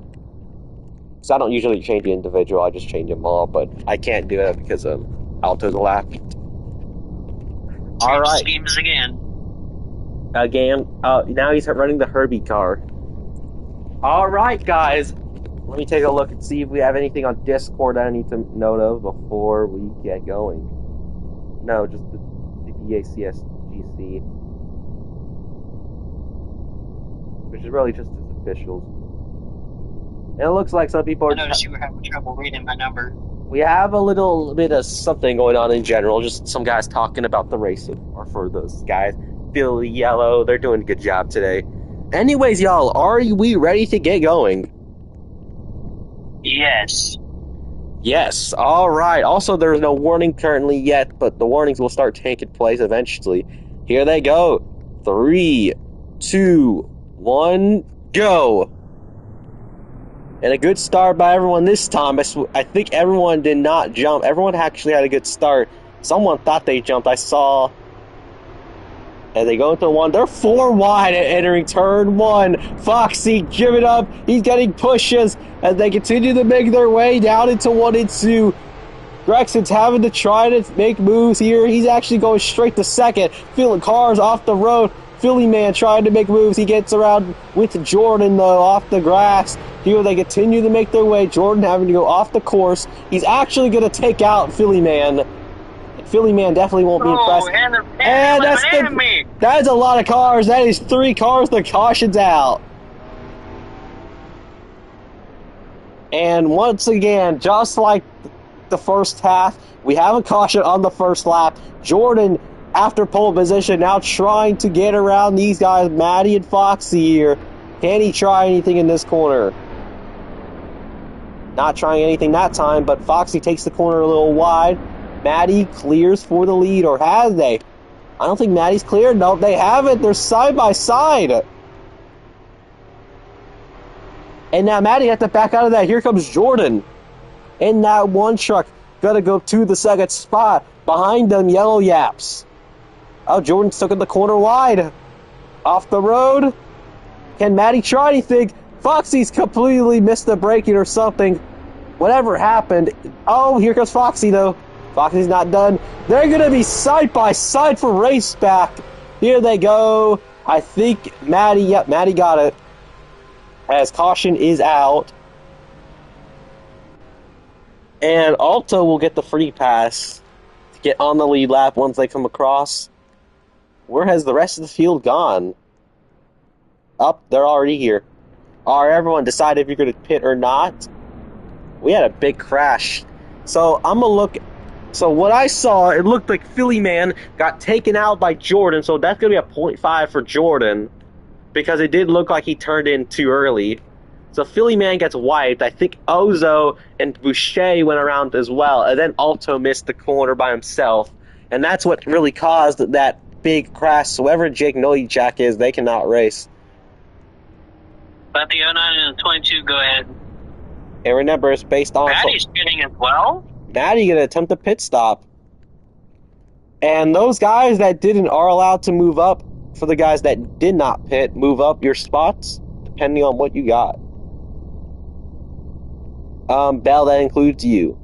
So I don't usually change the individual. I just change them all, but I can't do it because Alto's a lap. All right. Schemes again. Now he's running the Herbie car. Alright, guys. Let me take a look and see if we have anything on Discord I need to note of before we get going. No, just the BACSGC. Which is really just his officials. And it looks like some people are... I noticed you were having trouble reading my number. We have a little bit of something going on in general. Just some guys talking about the race, or for those guys. Billy Yellow, they're doing a good job today. Anyways, y'all, are we ready to get going? Yes. Yes, alright. Also, there's no warning currently yet, but the warnings will start taking place eventually. Here they go. 3, 2, 1, go! And a good start by everyone this time. I think everyone did not jump. Everyone actually had a good start. Someone thought they jumped. I saw. And they go into one. They're 4 wide at entering turn 1. Foxy, give it up. He's getting pushes as they continue to make their way down into 1 and 2. Gregson's having to try to make moves here. He's actually going straight to second. Feeling cars off the road. Philly Man trying to make moves. He gets around with Jordan, though, off the grass. Here they continue to make their way. Jordan having to go off the course. He's actually going to take out Philly Man. Philly Man definitely won't be impressed. And that's a lot of cars. That is 3 cars. The caution's out. And once again, just like the first half, we have a caution on the first lap. Jordan, after pole position, now trying to get around these guys, Maddie and Foxy here. Can he try anything in this corner? Not trying anything that time, but Foxy takes the corner a little wide. Maddie clears for the lead, or has they? I don't think Maddie's cleared. No, they haven't. They're side by side. And now Maddie has to back out of that. Here comes Jordan. In that one truck. Gonna go to the second spot. Behind them, Yellow Yaps. Oh, Jordan's stuck in the corner wide. Off the road. Can Maddie try anything? Foxy's completely missed the braking or something. Whatever happened. Oh, here comes Foxy, though. Foxy's not done. They're going to be side by side for race back. Here they go. I think Maddie, yep, Maddie got it. As caution is out. And Alto will get the free pass to get on the lead lap once they come across. Where has the rest of the field gone? Up, they're already here. Alright, everyone decide if you're going to pit or not. We had a big crash. So I'm going to look. So what I saw, it looked like Philly Man got taken out by Jordan. So that's going to be a 0.5 for Jordan. Because it did look like he turned in too early. So Philly Man gets wiped. I think Ozo and Boucher went around as well. And then Alto missed the corner by himself. And that's what really caused that big crash. So whoever Jake Noyjack is, they cannot race. But the 09 and the 22, go ahead. And remember, it's based on... Maddie's pitting as well? Maddie going to attempt a pit stop. And those guys that didn't are allowed to move up. For the guys that did not pit, move up your spots, depending on what you got. Bell, that includes you.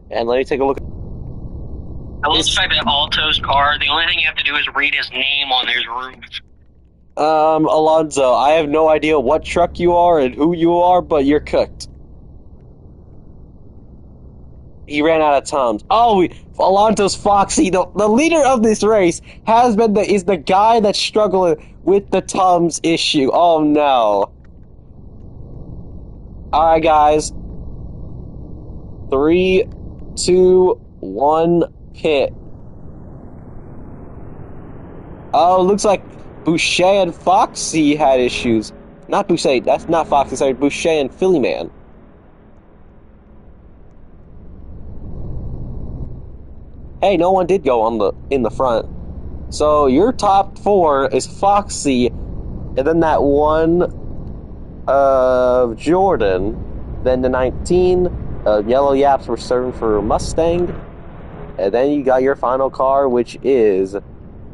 And let me take a look. I love the fact that Alto's car, the only thing you have to do is read his name on his roof. Alonso, I have no idea what truck you are and who you are, but you're cooked. He ran out of times. Oh, Alonso's Foxy, the leader of this race, is the guy that's struggling with the Tums issue. Oh no. Alright guys. 3, 2, 1, pit. Oh, looks like Boucher and Foxy had issues. Not Boucher, that's not Foxy, sorry, Boucher and Philly Man. Hey, no one did go in the front. So your top 4 is Foxy, and then that one of Jordan, then the 19 Yellow Yaps were serving for Mustang, and then you got your final car, which is,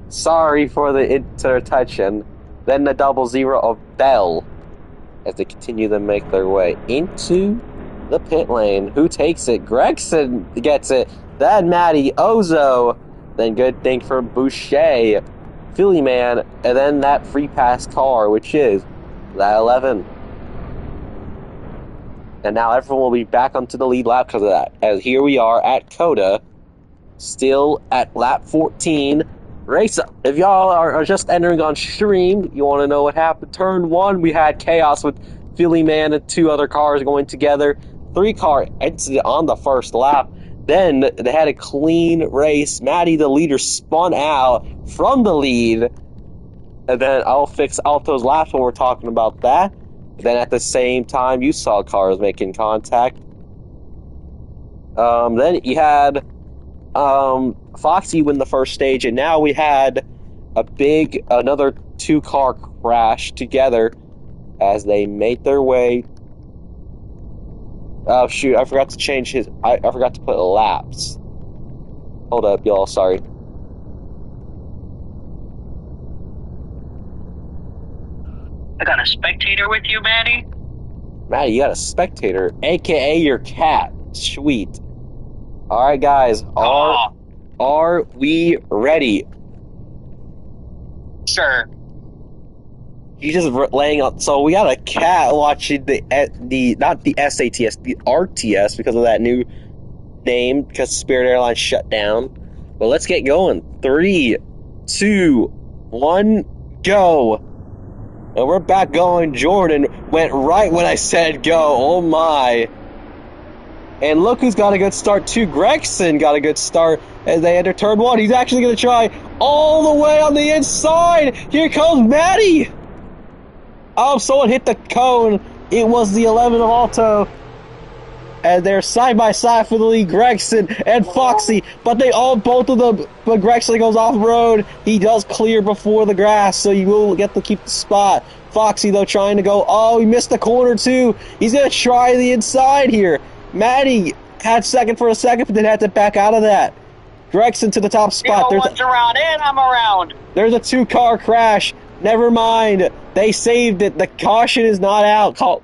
sorry for the interruption, then the 00 of Bell, as they continue to make their way into the pit lane. Who takes it? Gregson gets it. Then Maddie, Ozo, then good thing for Boucher, Philly Man, and then that free pass car, which is that 11. And now everyone will be back onto the lead lap because of that. As here we are at COTA, still at lap 14. Race up. If y'all are just entering on stream, you want to know what happened. Turn 1, we had chaos with Philly Man and 2 other cars going together. 3-car exited on the first lap. Then they had a clean race. Maddie, the leader, spun out from the lead. And then I'll fix Alto's lap when we're talking about that. Then at the same time, you saw cars making contact. Then you had Foxy win the first stage. And now we had another 2-car crash together. as they make their way. Oh shoot, I forgot to change his. I forgot to put laps. Hold up, y'all, sorry. I got a spectator with you, Maddie? Maddie, you got a spectator, aka your cat. Sweet. Alright, guys, are we ready? Sure. He's just laying on. So we got a cat watching the not the SATS, the RTS because of that new name because Spirit Airlines shut down. But let's get going. 3, 2, 1, go. And we're back going. Jordan went right when I said go. Oh my. And look who's got a good start too. Gregson got a good start as they enter turn 1. He's actually going to try all the way on the inside. Here comes Maddie. Oh, someone hit the cone. It was the 11 of Alto. And they're side by side for the lead, Gregson and Foxy. But both of them, but Gregson goes off road. He does clear before the grass, so you will get to keep the spot. Foxy, though, trying to go. Oh, he missed the corner, too. He's going to try the inside here. Maddie had second for a second, but then had to back out of that. Gregson to the top spot. One's around, and I'm around. There's a 2-car crash. Never mind. They saved it. The caution is not out.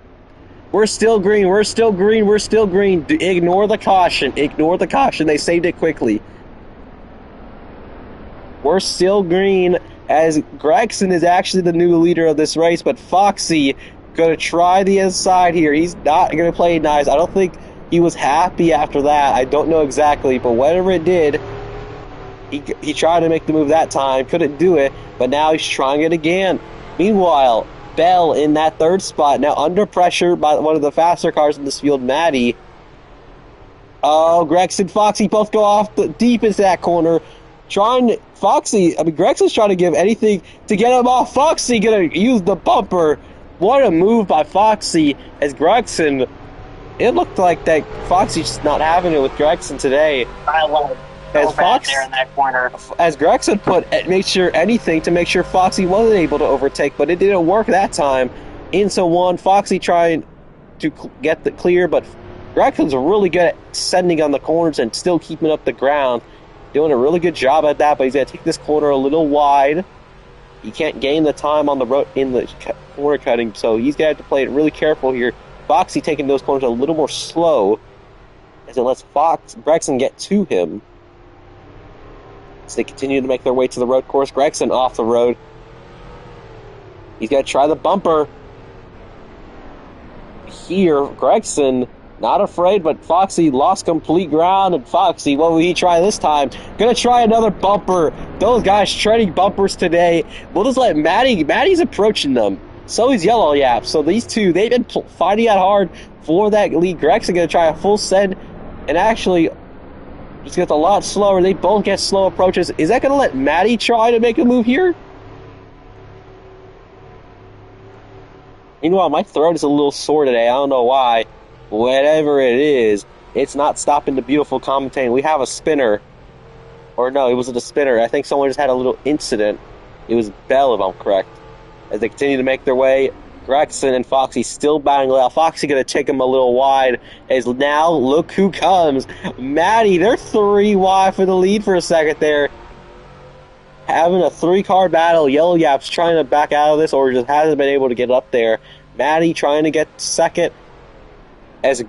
We're still green. We're still green. We're still green. Ignore the caution. Ignore the caution. They saved it quickly. We're still green as Gregson is actually the new leader of this race, but Foxy going to try the inside here. He's not going to play nice. I don't think he was happy after that. I don't know exactly, but whatever it did, he tried to make the move that time. Couldn't do it, but now he's trying it again. Meanwhile, Bell in that third spot, now under pressure by one of the faster cars in this field, Maddie. Oh, Gregson, Foxy both go off deep into that corner. Gregson's trying to give anything to get him off. Foxy gonna use the bumper. What a move by Foxy as Gregson. It looked like that Foxy's just not having it with Gregson today. I love it. As Fox there in that corner. As Gregson made sure anything to make sure Foxy wasn't able to overtake, but it didn't work that time. Into one, Foxy trying to get the clear, but Gregson's really good at sending on the corners and still keeping up the ground. Doing a really good job at that, but he's going to take this corner a little wide. He can't gain the time on the road in the corner cutting, so he's going to have to play it really careful here. Foxy taking those corners a little more slow as it lets Gregson get to him. As they continue to make their way to the road course, Gregson off the road. He's going to try the bumper. Here, Gregson, not afraid, but Foxy lost complete ground. And Foxy, what will he try this time? Going to try another bumper. Those guys trading bumpers today. We'll just let Maddie's approaching them. So is Yellow Yap. So these two, they've been fighting out hard for that lead. Gregson going to try a full send. And actually, just gets a lot slower. They both get slow approaches. Is that going to let Maddie try to make a move here? Meanwhile, my throat is a little sore today. I don't know why. Whatever it is, it's not stopping the beautiful commentating. We have a spinner. Or no, it wasn't a spinner. I think someone just had a little incident. It was Bell, if I'm correct. As they continue to make their way, Gregson and Foxy still battling out. Foxy going to take him a little wide. As now, look who comes. Maddie, they're 3 wide for the lead for a second there. Having a 3-car battle. Yellow Yap's trying to back out of this or just hasn't been able to get up there. Maddie trying to get second. As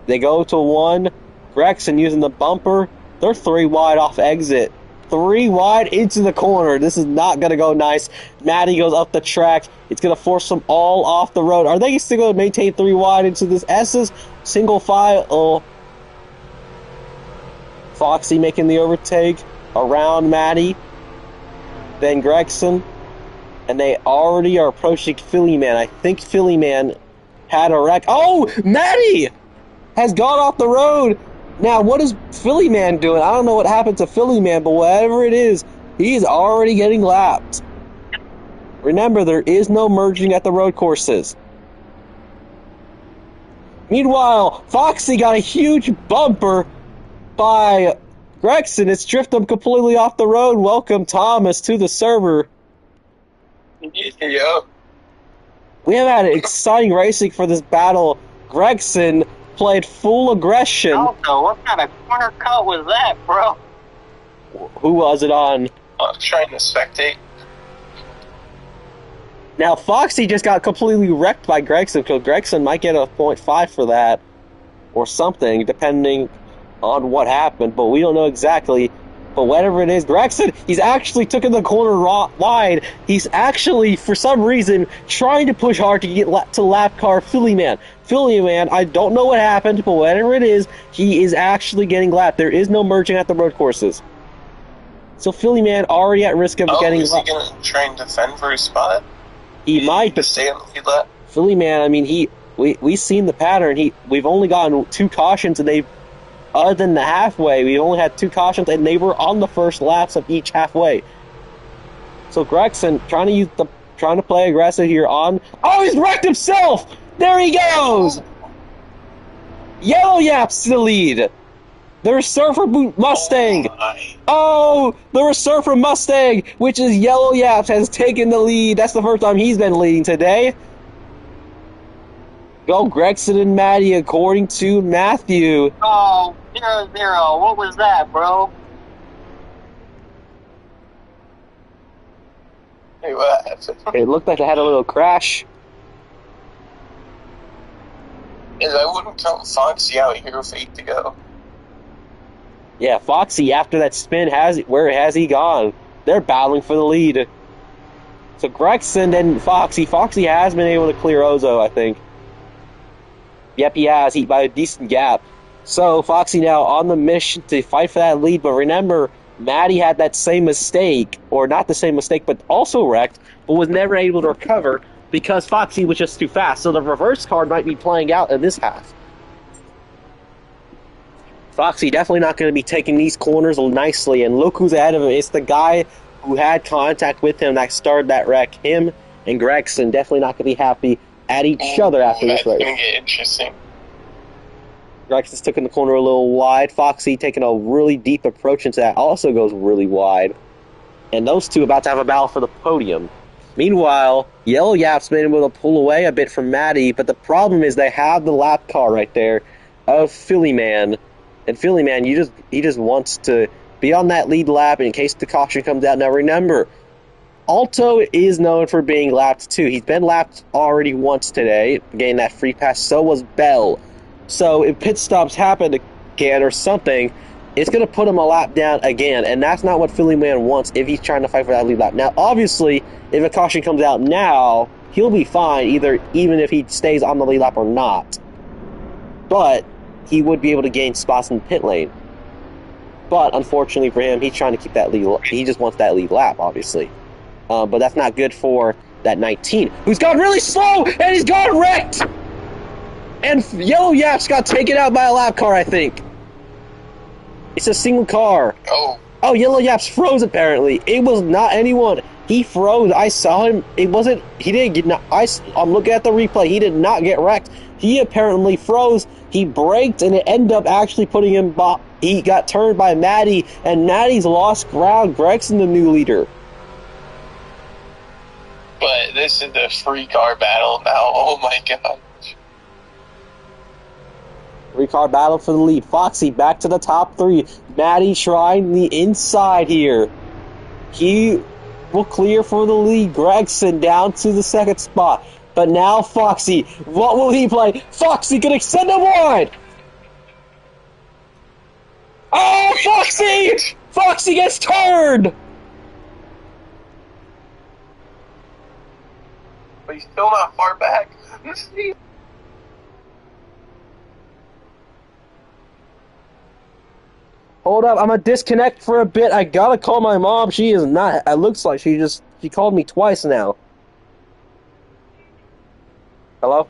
they go to 1. Gregson using the bumper. They're 3 wide off exit. 3 wide into the corner. This is not going to go nice. Maddie goes up the track. It's going to force them all off the road. Are they still going to maintain 3 wide into this S's? Single file. Foxy making the overtake around Maddie. Then Gregson. And they already are approaching Philly Man. I think Philly Man had a wreck. Oh, Maddie has gone off the road. Now, what is Philly Man doing? I don't know what happened to Philly Man, but whatever it is, he's already getting lapped. Remember, there is no merging at the road courses. Meanwhile, Foxy got a huge bumper by Gregson. It's drifted him completely off the road. Welcome, Thomas, to the server. Yeah. We have had exciting racing for this battle. Gregson played full aggression. Alto, what kind of corner cut was that, bro? Who was it on? I was trying to spectate. Now, Foxy just got completely wrecked by Gregson, because Gregson might get a 0.5 for that, or something, depending on what happened, but we don't know exactly. But whatever it is, Gregson, he's actually taken the corner wide. He's actually, for some reason, trying to push hard to get to lap car Philly Man. Philly Man, I don't know what happened, but whatever it is, he is actually getting lapped. There is no merging at the road courses. So Philly Man already at risk of getting lapped. Is he going to try and defend for his spot? He might, but stay on the lead lap. Philly Man, I mean, we've seen the pattern. We've only gotten 2 cautions, and other than the halfway, we only had 2 cautions, and they were on the first laps of each halfway. So Gregson trying to play aggressive here on. Oh, he's wrecked himself! There he goes! Yellow Yaps to the lead. The Surfer Mustang. The Surfer Mustang, which is Yellow Yaps, has taken the lead. That's the first time he's been leading today. Go Gregson and Maddie, according to Matthew. Oh, 0-0. What was that, bro? Hey, what happened? It looked like I had a little crash. I wouldn't count Foxy out here with 8 to go. Yeah, Foxy, after that spin, where has he gone? They're battling for the lead. So Gregson and Foxy has been able to clear Ozo, I think. Yep, he has, by a decent gap. So Foxy now on the mission to fight for that lead, but remember, Maddie had that same mistake, or not the same mistake, but also wrecked, but was never able to recover because Foxy was just too fast. So the reverse card might be playing out in this half. Foxy definitely not going to be taking these corners nicely, and look who's ahead of him. It's the guy who had contact with him that started that wreck. Him and Gregson definitely not going to be happy at each other after this race. That's going to get interesting. Gregson's taking the corner a little wide. Foxy taking a really deep approach into that also goes really wide. And those two about to have a battle for the podium. Meanwhile, Yellow Yap's been able to pull away a bit from Maddie, but the problem is they have the lap car right there of Philly Man. And Philly Man, he just wants to be on that lead lap in case the caution comes out. Now remember, Alto is known for being lapped too. He's been lapped already once today, getting that free pass. So was Bell. So if pit stops happen again or something, it's going to put him a lap down again. And that's not what Philly Man wants if he's trying to fight for that lead lap. Now, obviously, if a caution comes out now, he'll be fine, even if he stays on the lead lap or not. But he would be able to gain spots in the pit lane. But unfortunately for him, he's trying to keep that lead. He just wants that lead lap, obviously. But that's not good for that 19, who's gone really slow, and he's gone wrecked! And Yellow Yaps got taken out by a lap car, I think. It's a single car. Oh, Yellow Yaps froze, apparently. It was not anyone. He froze. I saw him. He didn't get... I'm looking at the replay. He did not get wrecked. He apparently froze. He braked, and it ended up actually putting him... He got turned by Maddie, and Maddie's lost ground. Gregson, the new leader. But this is the free car battle now. Oh, my God. Three-car battle for the lead. Foxy back to the top 3. Maddie trying the inside here. He will clear for the lead. Gregson down to the 2nd spot. But now Foxy, what will he play? Foxy can extend him wide. Oh, Foxy! Foxy gets turned! But he's still not far back. Hold up, I'm gonna disconnect for a bit. I gotta call my mom. She is not... It looks like she called me twice now. Hello?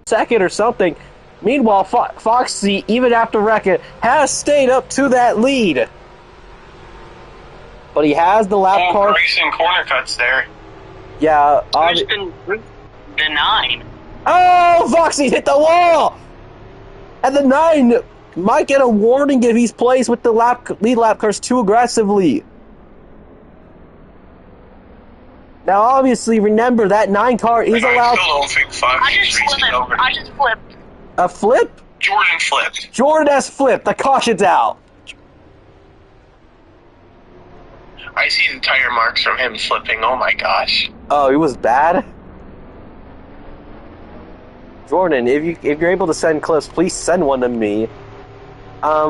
second or something. Meanwhile, Foxy, even after wrecking, has stayed up to that lead. But he has the lap car. Racing corner cuts there. Yeah. Who's been the 9? Oh, Foxy hit the wall! And the 9 might get a warning if he's placed with the lead lap cars too aggressively. Now, obviously, remember that 9 car is allowed. I still don't think Foxy's racing over. I just flipped. A flip? Jordan flipped. Jordan has flipped. The caution's out. I see the tire marks from him flipping. Oh my gosh. Oh, it was bad? Jordan, if you're able to send clips, please send one to me.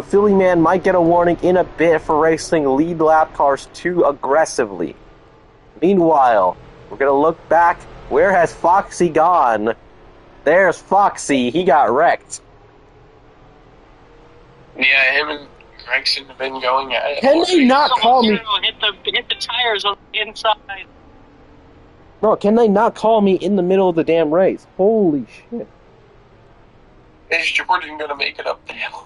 Philly Man might get a warning in a bit for racing lead lap cars too aggressively. Meanwhile, we're going to look back. Where has Foxy gone? There's Foxy. He got wrecked. Yeah, him and Gregson have been going at it. Can they not call me? Hit the tires on the inside. No, can they not call me in the middle of the damn race? Holy shit. Is Jordan going to make it up the hill?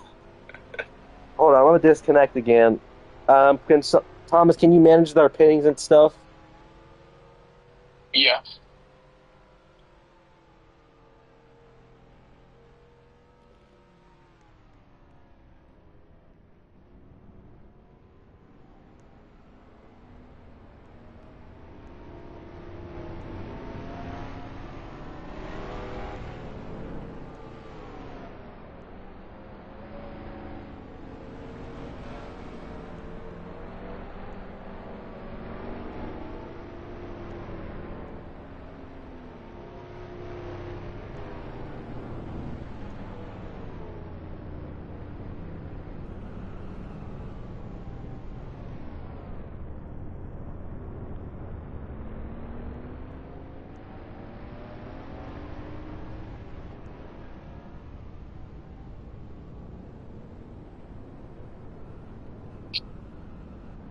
Hold on, I'm going to disconnect again. Thomas, can you manage their pinnings and stuff? Yeah.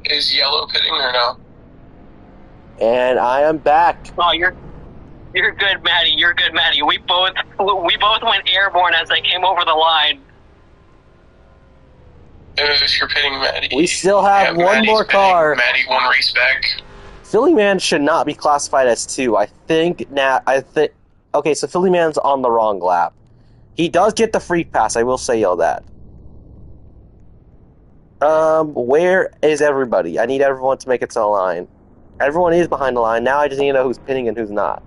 Is yellow pitting or no? And I am back. Oh, you're good, Maddie. You're good, Maddie. We both went airborne as they came over the line. If you're pitting Maddie. We still have one Maddie's more pitting. car. Maddie, one race back. Philly Man should not be classified as 2. I think. Okay, so Philly Man's on the wrong lap. He does get the free pass. I will say all that. Where is everybody? I need everyone to make it to the line. Everyone is behind the line. Now I just need to know who's pinning and who's not.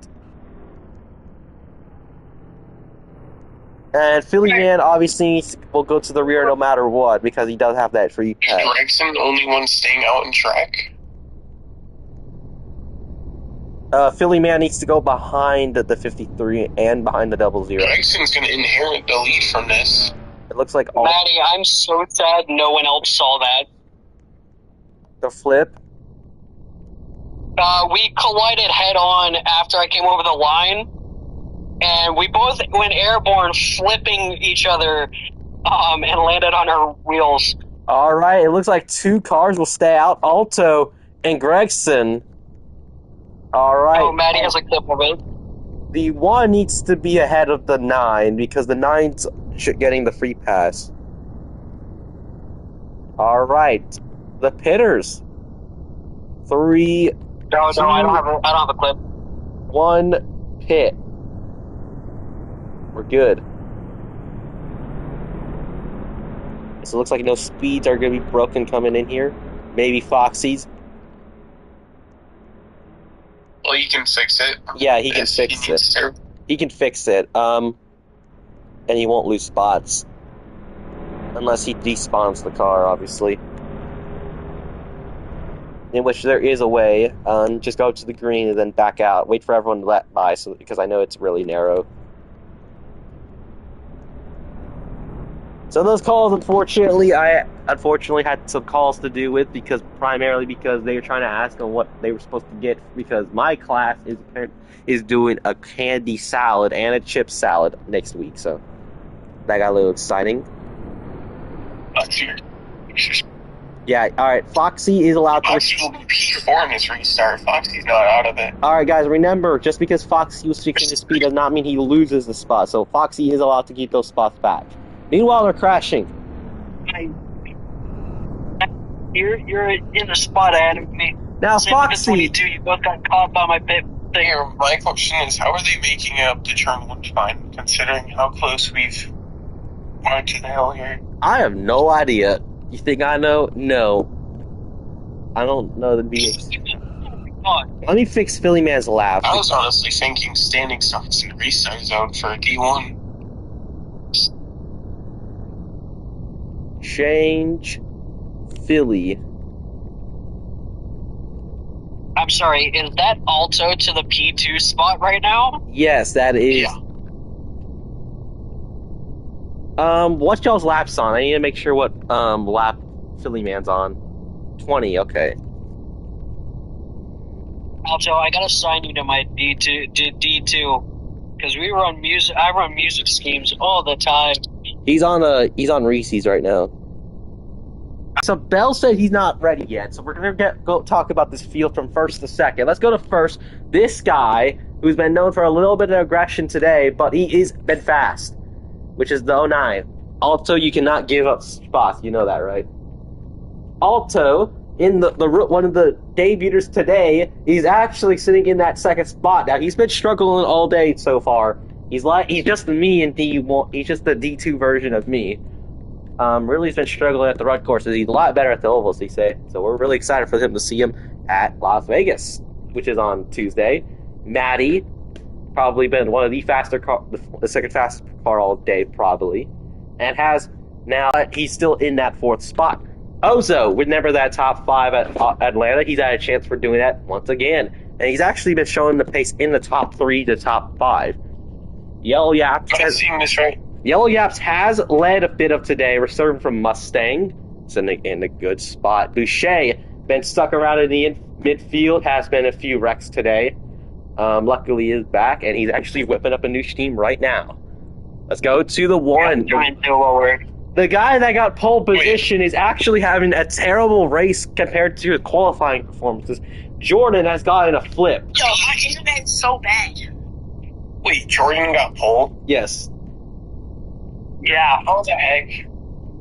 And Philly Man obviously will go to the rear no matter what because he does have that free pass. Is Gregson the only one staying out in track? Philly Man needs to go behind the 53 and behind the 00. Gregson's going to inherit the lead from this. It looks like all Maddie, I'm so sad no one else saw that. the flip. We collided head on after I came over the line, and we both went airborne, flipping each other, and landed on our wheels. All right, it looks like 2 cars will stay out. Alto and Gregson. All right. Oh, Maddie has a clip of it. The 1 needs to be ahead of the 9 because the 9's getting the free pass. All right, the pitters. 3. No, I don't have a clip. 1 pit. We're good. So it looks like no speeds are going to be broken coming in here. Maybe Foxy's. Well, he can fix it. Yeah, he can Yes, fix he needs it. to. He can fix it. And he won't lose spots. Unless he despawns the car, obviously. In which there is a way. Just go to the green and then back out. Wait for everyone to let by, because I know it's really narrow. So those calls, I unfortunately had some calls to do with primarily because they were trying to ask on what they were supposed to get because my class is doing a candy salad and a chip salad next week. So that got a little exciting. That's weird. Yeah, alright, Foxy is allowed to... Foxy will be P4 in his restart. Foxy's not out of it. Alright, guys, remember, just because Foxy was restricting his speed does not mean he loses the spot, so Foxy is allowed to keep those spots back. Meanwhile, they're crashing. You're in the spot ahead of me. Now, Same with Foxy... 22, you both got caught by my pit thing. Here, my question is, how are they making up the turn 1 time, considering how close we've gone to the hill here? I have no idea. You think I know? No. I don't know the BX. Let me fix Philly Man's lap. I was honestly thinking standing starts in the restart zone for a D1. Change Philly. I'm sorry, is that Alto to the P2 spot right now? Yes, that is. Yeah. What's y'all's laps on? I need to make sure what lap Philly Man's on. 20, okay. Alto, I gotta sign you to my D2 because we run music. I run music schemes all the time. He's on Reese's right now. So Bell said he's not ready yet, so we're gonna go talk about this field from first to second. Let's go to first. This guy, who's been known for a little bit of aggression today, but he is been fast, which is the 09. Alto, you cannot give up spots. You know that, right? Alto, in the one of the debuters today, he's actually sitting in that second spot. Now he's been struggling all day so far. He's just me in D1. He's just the D2 version of me. Really has been struggling at the run courses. He's a lot better at the ovals, they say. So we're really excited for him to see him at Las Vegas, which is on Tuesday. Matty, probably been one of the second fastest car all day, probably, and has now. He's still in that fourth spot. Ozo, with never that top 5 at Atlanta, he's had a chance for doing that once again, and he's actually been showing the pace in the top 3 to top 5. Yellow Yaps. Am I seeing this right? Yellow Yaps has led a bit of today, reserved from Mustang. It's in a good spot. Boucher, been stuck around in the midfield, has been a few wrecks today. Luckily is back, and he's actually whipping up a new team right now. Let's go to the one. The guy that got pole position is actually having a terrible race compared to his qualifying performances. Jordan has gotten a flip. Yo, my internet's so bad. Wait, Jordan got pole? Yes. Yeah. How the heck?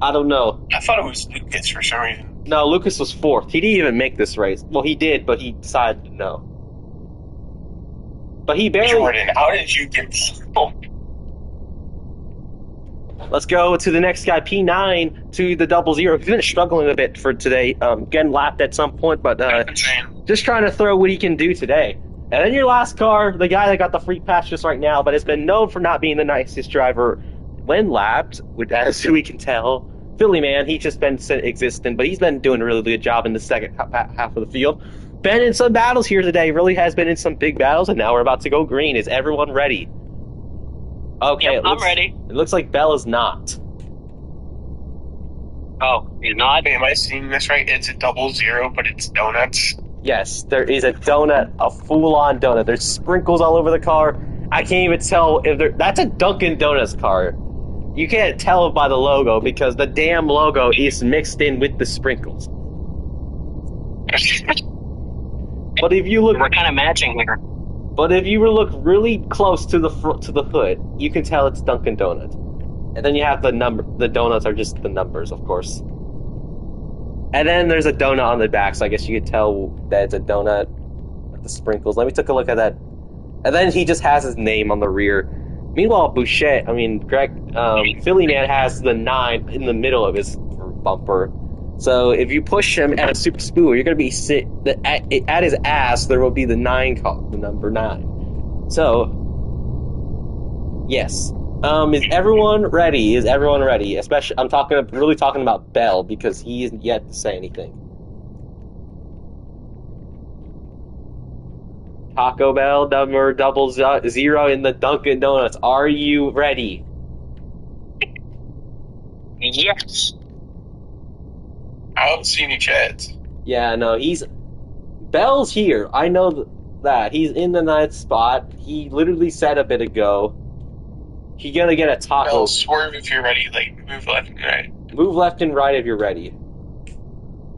I don't know. I thought it was Lucas for some reason. No, Lucas was 4th. He didn't even make this race. Well, he did, but he decided to no. But he barely... Jordan, how did you get pole? Let's go to the next guy, P9, to the 00. He's been struggling a bit for today. Getting lapped at some point, but just trying to throw what he can do today. And then your last car, the guy that got the free pass just right now, but has been known for not being the nicest driver when lapped, as we can tell. Philly Man, he's just been existing, but he's been doing a really good job in the second half of the field. Been in some battles here today, really has been in some big battles, and now we're about to go green. Is everyone ready? Okay, Yep, I'm ready. It looks like Bell is not. Oh, he's not? Wait, am I seeing this right? It's a 00, but it's donuts. Yes, there is a donut, a full-on donut. There's sprinkles all over the car. I can't even tell if that's a Dunkin' Donuts car. You can't tell by the logo because the damn logo is mixed in with the sprinkles. But if you look, We're kind of matching here. but if you look really close to the hood, you can tell it's Dunkin' Donuts. And then you have the number. The donuts are just the numbers, of course. And then there's a donut on the back, so I guess you could tell that it's a donut with the sprinkles. Let me take a look at that. And then he just has his name on the rear. Meanwhile, Philly Man has the 9 in the middle of his bumper. So if you push him at a super spoo, you're going to be at his ass. There will be the 9 call, the number 9. So yes, is everyone ready? Is everyone ready? Especially, I'm really talking about Bell because he isn't yet to say anything. Taco Bell number 00 in the Dunkin' Donuts. Are you ready? Yes. I don't see any Chads. Yeah, no, Bell's here. I know that. He's in the 9th spot. He literally said a bit ago. He's gonna get a taco. Bell, swerve if you're ready. Like, move left and right. Move left and right if you're ready.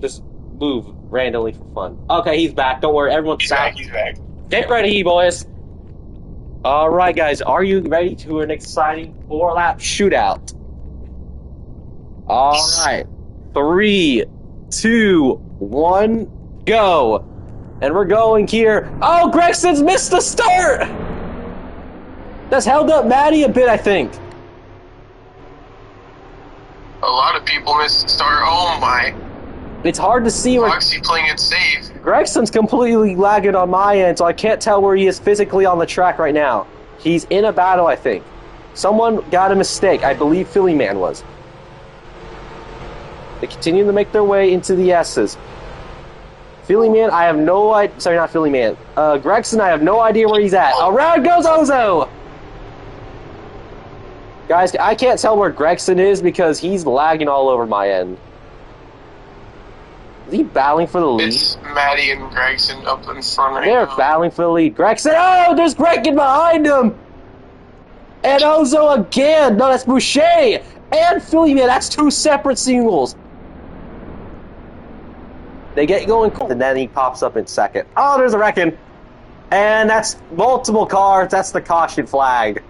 Just move randomly for fun. Okay, he's back. Don't worry, everyone's He's back. back. He's back. Get ready, boys. All right, guys, are you ready to an exciting 4-lap shootout? All right, 3, 2, 1, go. And we're going here. Oh, Gregson's missed the start. That's held up Maddie a bit, I think. A lot of people missed the start. Oh my. It's hard to see where Foxy playing it safe. Gregson's completely lagging on my end, so I can't tell where he is physically on the track right now. He's in a battle, I think. Someone got a mistake. I believe Philly Man was. They continue to make their way into the S's. Philly Man, I have no idea. Sorry, not Philly Man. Gregson, I have no idea where he's at. Around goes Ozo! Guys, I can't tell where Gregson is because he's lagging all over my end. Is he battling for the lead? It's Maddie and Gregson up in front right They're now. battling for the lead. Gregson, oh, there's Gregson behind him! And Ozo again! No, that's Boucher! And Philly Man, that's 2 separate singles. They get going, and then he pops up in second. Oh, there's a wrecking. And that's multiple cars. That's the caution flag.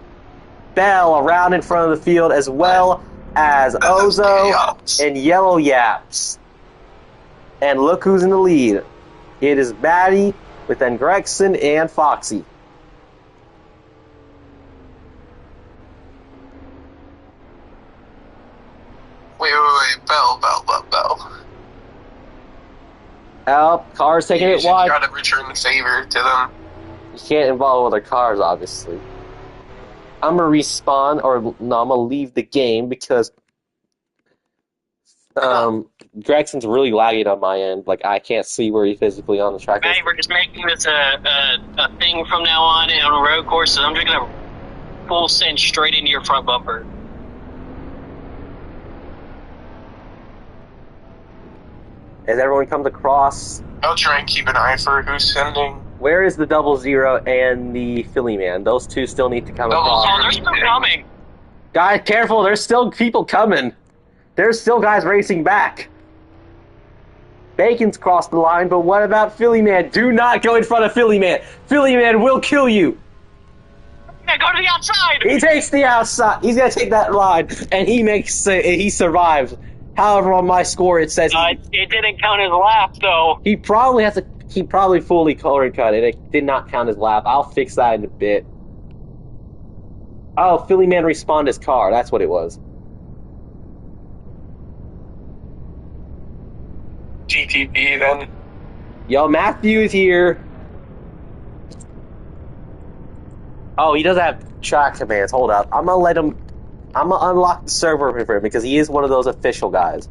Bell around in front of the field, as well as Ozo and Yellow Yaps. And look who's in the lead. It is Maddie, with then Gregson and Foxy. Wait. Bell. Oh, cars taking it wide. Try to return the favor to them. You can't involve other cars, obviously. I'm gonna respawn, or no, I'm gonna leave the game because Gregson's really lagging on my end. Like, I can't see where he physically on the track is. Maddie, we're just making this a thing from now on and on road courses. I'm just gonna full send straight into your front bumper. As everyone comes across, I'll try and keep an eye for who's sending. where is the 00 and the Philly Man? Those two still need to come across. Oh, they're still coming. Guys, careful, there's still people coming. There's still guys racing back. Bacon's crossed the line, but what about Philly Man? Do not go in front of Philly Man. Philly Man will kill you. Yeah, go to the outside. He takes the outside. He's gonna take that line, and he survives. However, on my score, it says It didn't count as lap, though. he probably fully color cut it. It did not count as lap. I'll fix that in a bit. Oh, Philly Man respawned his car. That's what it was. GTP then. Yo, Matthew's here. Oh, he doesn't have track commands. Hold up. I'm gonna unlock the server for him because he is one of those official guys.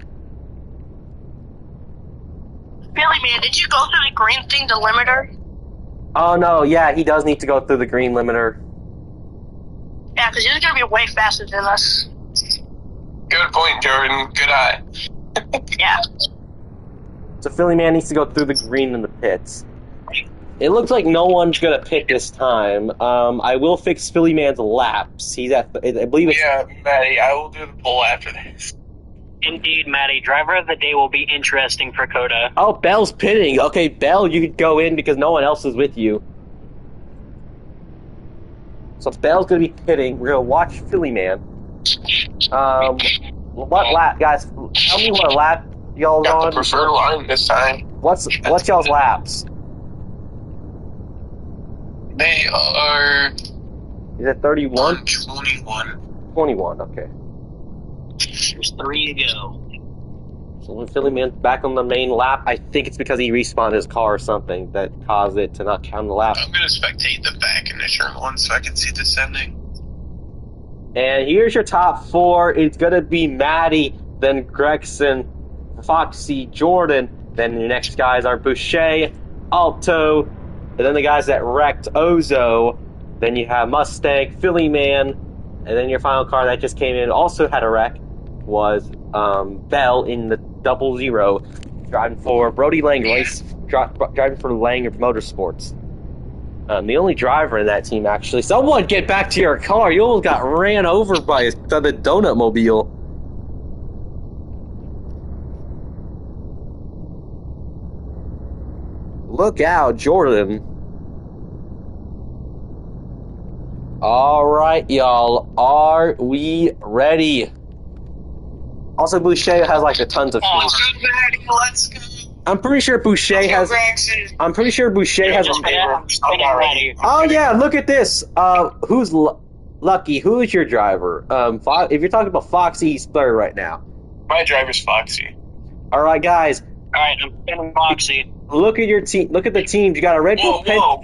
Billy Man, did you go through the green thing delimiter? Oh no, yeah, he does need to go through the green limiter. Yeah, because he's gonna be way faster than us. Good point, Jordan. Good eye. Yeah. So Philly Man needs to go through the green in the pits. It looks like no one's gonna pit this time. I will fix Philly Man's laps. He's at, I believe it's... Yeah, Maddie, I will do the poll after this. Indeed, Maddie. Driver of the day will be interesting for COTA. Oh, Bell's pitting. Okay, Bell, you could go in because no one else is with you. So Bell's gonna be pitting. We're gonna watch Philly Man. What lap, guys? Tell me what lap y'all Got on. the preferred line this time. What's y'all's laps? They are Is it 31? 21. 21, okay. There's 3 to go. So when Philly Man's back on the main lap, I think it's because he respawned his car or something that caused it to not count the lap. I'm gonna spectate the back in the turn 1 so I can see the sending. And here's your top 4. It's gonna be Maddie, then Gregson, Foxy, Jordan. Then your next guys are Boucher, Alto, and then the guys that wrecked Ozo. Then you have Mustang, Philly Man, and then your final car that just came in also had a wreck was Bell in the 00, driving for Brody Lang driving for Lang Motorsports. The only driver in that team, actually. Someone get back to your car. You almost got ran over by the donut mobile. Look out, Jordan. All right, y'all. Are we ready? Also, Boucher has like a tons of Oh, food. Let's go, Maddie. Let's go. I'm pretty sure Boucher Let's go, has. Gregson. I'm pretty sure Boucher has. just been ready. Oh yeah, look at this. Who's lucky? Who is your driver? If you're talking about Foxy, he's third right now. My driver's Foxy. All right, guys. Alright, I'm spinning Foxy. Look at your team. Look at the teams. You got a Red Bull Whoa.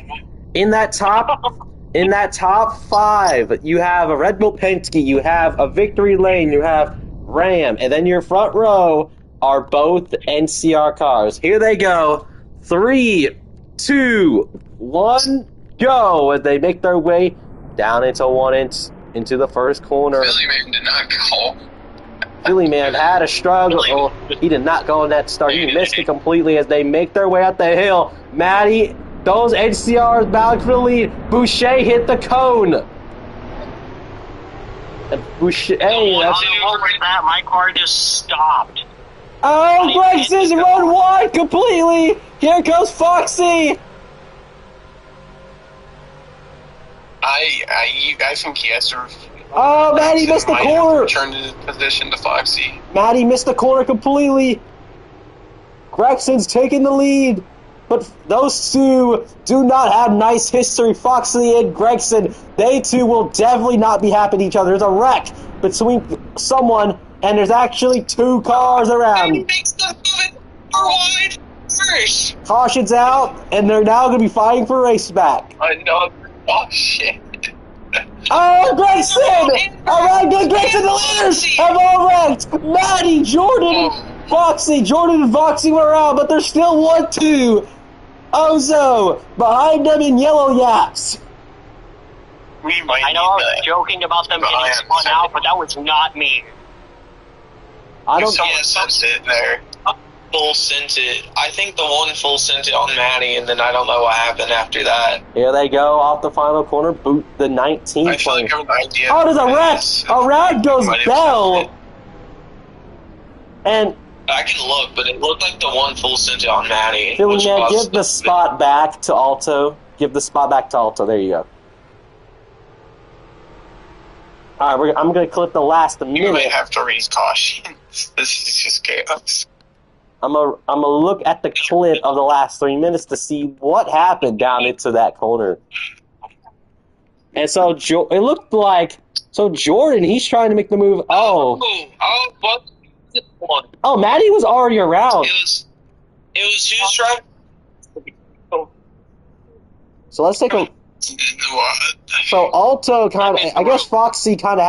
in that top. In that top 5, you have a Red Bull Penske, you have a Victory Lane, you have Ram, and then your front row are both NCR cars. Here they go. 3, 2, 1, go! As they make their way down into into the first corner. Billy Man did not go. Philly Man had a struggle. Oh, he did not go on that start. He missed it completely as they make their way up the hill. Maddie, those NCRs battling for the lead. Boucher hit the cone. And Boucher, hey, that's... that, my car just stopped. Oh, Gregson's run wide completely. Here comes Foxy. I think he has to. Oh, Maddie missed the corner. Turned his position to Foxy. Maddie missed the corner completely. Gregson's taking the lead. But those two do not have nice history. Foxy and Gregson, they two will definitely not be happy to each other. There's a wreck between someone, and there's actually 2 cars around. He makes the move wide first. Caution's out, and they're now going to be fighting for race back. Another. Oh shit. Oh, Gregson! All right, good Gregson, the leaders have all wrecked. Maddie, Jordan, Foxy. Jordan and Foxy were out, but there's still 1-2. Ozo behind them in yellow yaps. We might. I know I was joking about them getting spun out, but that was not me. I don't. Sent it there. Full sent it. I think the one full sent it on Maddie, and then I don't know what happened after that. Here they go off the final corner. Boot the 19th. I feel like I have an idea. Oh, there's a wreck. A rag goes Bell. And I can look, but it looked like the one full sent it on Maddie. Philly which Man, was give the spot back to Alto. Give the spot back to Alto. There you go. All right, I'm going to clip the last You minute. may have to raise caution. This is just chaos. I'm gonna look at the clip of the last 3 minutes to see what happened down into that corner. And so it looked like Jordan, he's trying to make the move. What? Oh, Maddie was already around. It was who's driving? So let's take a. What? So Alto kind of, I guess Foxy kind of.